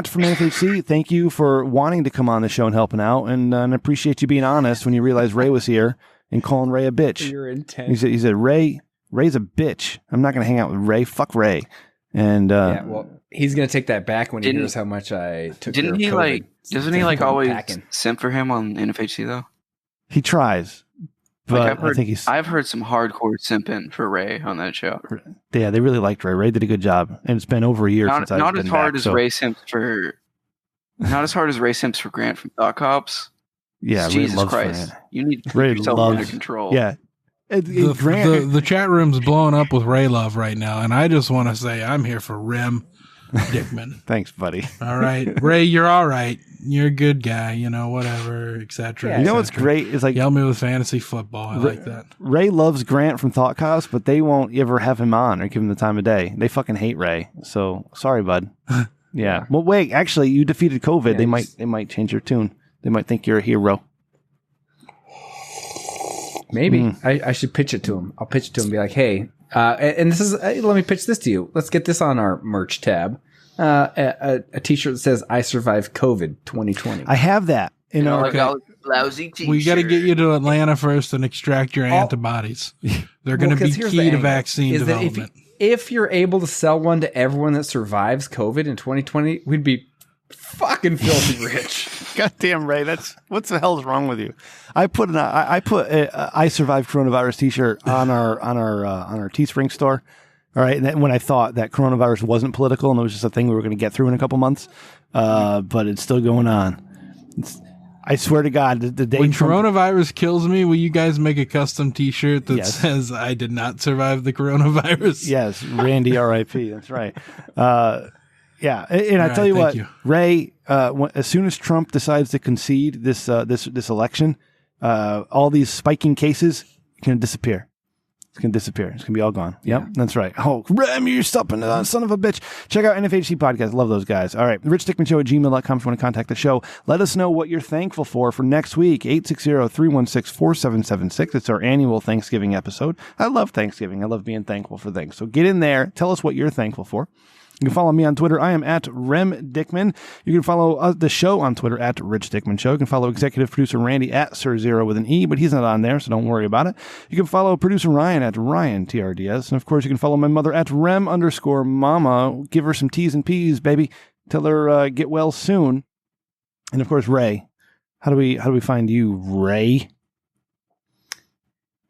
from NFHC, thank you for wanting to come on the show and helping out, and I appreciate you being honest when you realized Ray was here and calling Ray a bitch. You're intense. He said Ray's a bitch. I'm not going to hang out with Ray. Fuck Ray. And yeah, well, he's going to take that back when he hears how much I took. Didn't he COVID. Doesn't he always simp for him on NFHC though? He tries. But I've heard some hardcore simping for Ray on that show. Yeah, they really liked Ray. Ray did a good job, and it's been over a year since I've been back. Not as hard as Ray simps for Grant from Thought Cops. Yeah, Jesus Ray loves Christ, Grant. you need to keep yourself under control. Yeah, the chat room's blowing up with Ray love right now, and I just want to say I'm here for Rem Dickman. Thanks, buddy. All right, Ray, you're all right. You're a good guy, whatever, etc. You know what's great is help me with fantasy football. I like that. Ray loves Grant from Thought Cops, but they won't ever have him on or give him the time of day. They fucking hate Ray. So sorry, bud. Yeah. Well, wait. Actually, you defeated COVID. Yeah, they might change your tune. They might think you're a hero. Maybe I should pitch it to him. I'll pitch it to him and be like, hey, and this is let me pitch this to you. Let's get this on our merch tab. A t-shirt that says "I survived COVID 2020." I have that. Like lousy t-shirt. We got to get you to Atlanta first and extract your antibodies. They're going to be key to vaccine development. If you're able to sell one to everyone that survives COVID in 2020, we'd be fucking filthy rich. Goddamn, Ray. What the hell's wrong with you? I put I survived coronavirus T-shirt on our Teespring store. All right, and then when I thought that coronavirus wasn't political and it was just a thing we were going to get through in a couple months, but it's still going on. I swear to God, the day when coronavirus kills me, will you guys make a custom T-shirt that says "I did not survive the coronavirus"? Yes, Randy, R.I.P. That's right. Yeah, and I tell you what, Ray. As soon as Trump decides to concede this election, all these spiking cases are going to disappear. It's going to disappear. It's going to be all gone. Yep, that's right. Oh, Rem, you're stopping, son of a bitch. Check out NFHC Podcast. Love those guys. All right, richdickmanshow@gmail.com if you want to contact the show. Let us know what you're thankful for next week. 860-316-4776. It's our annual Thanksgiving episode. I love Thanksgiving. I love being thankful for things. So get in there. Tell us what you're thankful for. You can follow me on Twitter. I am at Rem Dickman. You can follow the show on Twitter at Rich Dickman Show. You can follow executive producer Randy at Sir Zero with an E, but he's not on there, so don't worry about it. You can follow producer Ryan at Ryan TRDS. And of course, you can follow my mother at Rem_Mama. Give her some T's and P's, baby. Tell her get well soon. And of course, Ray. How do we find you, Ray?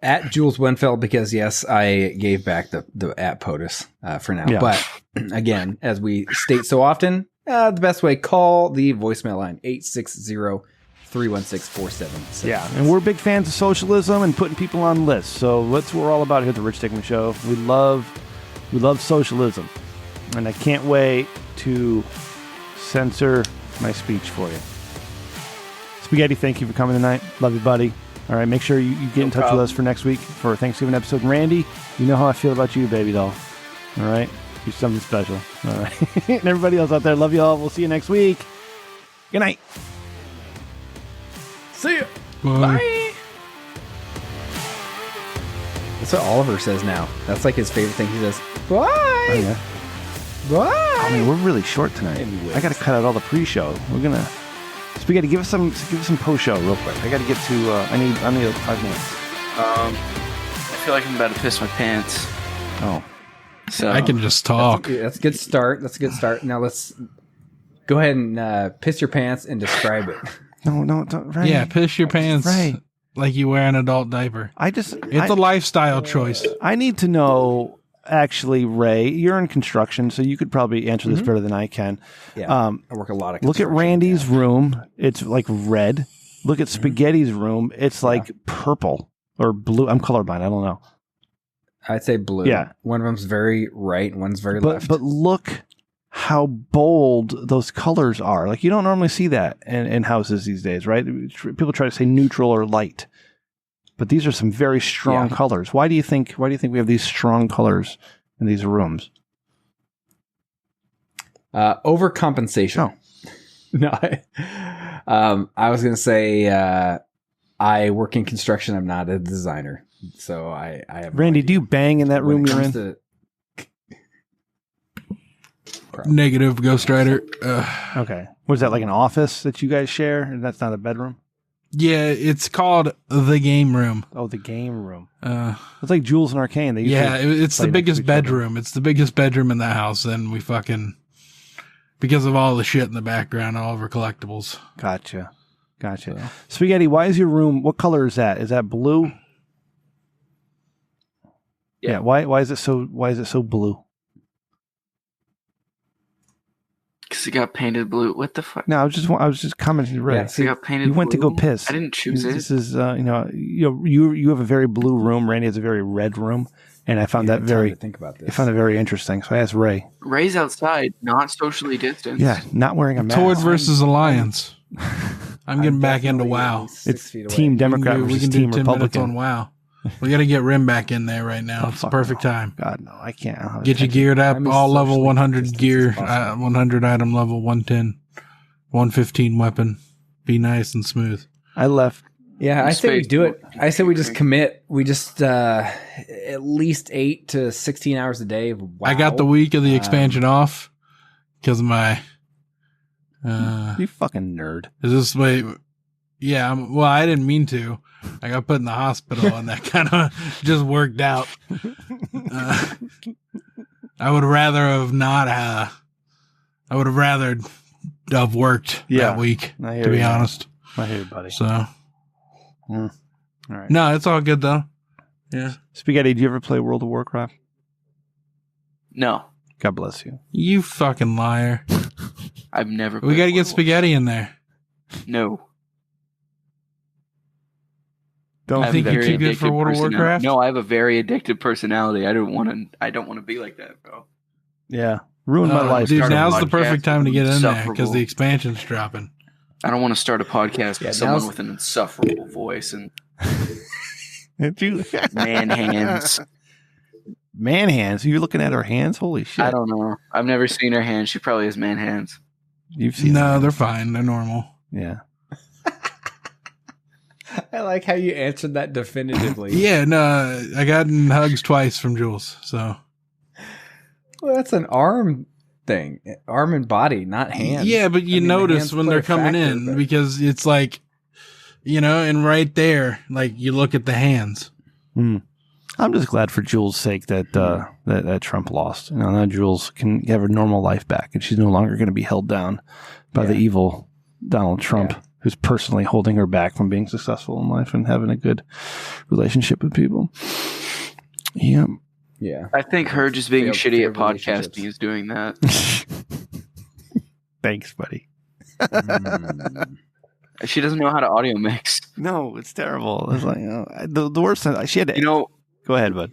At Jules Wenfeld, because yes, I gave back the at POTUS for now. Yeah. But again, as we state so often, the best way, call the voicemail line, 860-316-4776. Yeah, and we're big fans of socialism and putting people on lists. So that's what we're all about here at the Rich Dickman Show. We love socialism. And I can't wait to censor my speech for you. Spaghetti, thank you for coming tonight. Love you, buddy. All right, make sure you get in touch with us for next week for a Thanksgiving episode. And Randy, you know how I feel about you, baby doll. All right? You're something special. All right. And everybody else out there, love you all. We'll see you next week. Good night. See ya. Bye. That's what Oliver says now. That's like his favorite thing. He says, bye. Oh, yeah. Bye. I mean, we're really short tonight. I got to cut out all the pre-show. We're going to... Spaghetti, give us some post-show real quick. I got to get to... I need 5 minutes. I feel like I'm about to piss my pants. Oh. So I can just talk. That's a good start. Now let's go ahead and piss your pants and describe it. No, don't. Right. Yeah, piss your pants. Right. Like you wear an adult diaper. It's a lifestyle choice. I need to know... Actually, Ray, you're in construction, so you could probably answer this better than I can. Yeah, I work a lot of construction. Look at Randy's room. It's like red. Look at Spaghetti's room. It's like purple or blue. I'm colorblind. I don't know. I'd say blue. Yeah. One of them's very right, one's very left. But look how bold those colors are. Like, you don't normally see that in houses these days, right? People try to say neutral or light. But these are some very strong colors. Why do you think we have these strong colors in these rooms? Overcompensation. Oh. No. I was going to say I work in construction. I'm not a designer. So I have Randy, do you bang in that room you're in? Negative, Ghostwriter. Okay. Was that like an office that you guys share? And that's not a bedroom? Yeah, it's called the game room. Oh, the game room. It's like Jules and Arcane. It's the biggest bedroom. It's the biggest bedroom in the house, and we because of all the shit in the background, all of our collectibles. Gotcha. So. Spaghetti, why is your room? What color is that? Is that blue? Yeah. Why is it so blue? Because it got painted blue. What the fuck? No, I was just commenting. Right. Yeah, so it got painted. You went blue? To go piss. I didn't choose it. This is you have a very blue room. Randy has a very red room, and I found that very. Think about this. I found it very interesting. So I asked Ray. Ray's outside, not socially distanced. Yeah, not wearing a mask. Toward versus Alliance. I'm getting back into WoW. It's Team Democrat versus Team Republican. 10 minutes on WoW. We got to get Rim back in there right now. It's the perfect time. God, no, I can't. Get you geared up, all level 100 gear, 100 item level, 110, 115 weapon. Be nice and smooth. I left. Yeah, I say we do it. I say we just commit. We just at least 8 to 16 hours a day. Wow. I got the week of the expansion off because of my... you fucking nerd. Is this way... Yeah, well, I didn't mean to. I got put in the hospital, and that kind of just worked out. I would rather have not. I would have rather have worked that week, to be honest. I hear you, buddy. So, all right. No, it's all good though. Yeah. Spaghetti, do you ever play World of Warcraft? No. God bless you. You fucking liar. I've never. We got to get Spaghetti in there. No. Don't think you're too good for World of Warcraft? No, I have a very addictive personality. I don't want to be like that, bro. Yeah. Ruined my life. Dude, now's the perfect time to get in there because the expansion's dropping. I don't want to start a podcast with someone with an insufferable voice and man hands. Man hands? You're looking at her hands? Holy shit. I don't know. I've never seen her hands. She probably has man hands. You've seen No, they're fine. They're normal. Yeah. I like how you answered that definitively. Yeah, no, I got in hugs twice from Jules, so. Well, that's an arm thing. Arm and body, not hand. Yeah, but you notice when they're coming in because it's like, and right there, like you look at the hands. I'm just glad for Jules' sake that that Trump lost. Now Jules can have her normal life back, and she's no longer going to be held down by the evil Donald Trump, who's personally holding her back from being successful in life and having a good relationship with people. Yeah. Yeah. I think her just being shitty at podcasting is doing that. Thanks, buddy. She doesn't know how to audio mix. No, it's terrible. It's like the worst thing. She had to. Go ahead, bud.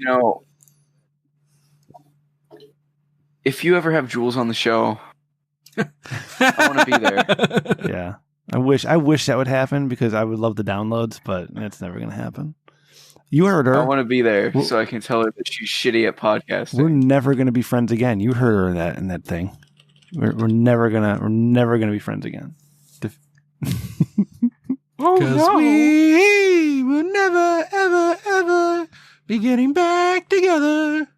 If you ever have Jules on the show, I want to be there. Yeah. I wish that would happen because I would love the downloads, but that's never going to happen. You heard her. I want to be there so I can tell her that she's shitty at podcasting. We're never going to be friends again. You heard her in that thing. We're never gonna be friends again. Because we will never, ever, ever be getting back together.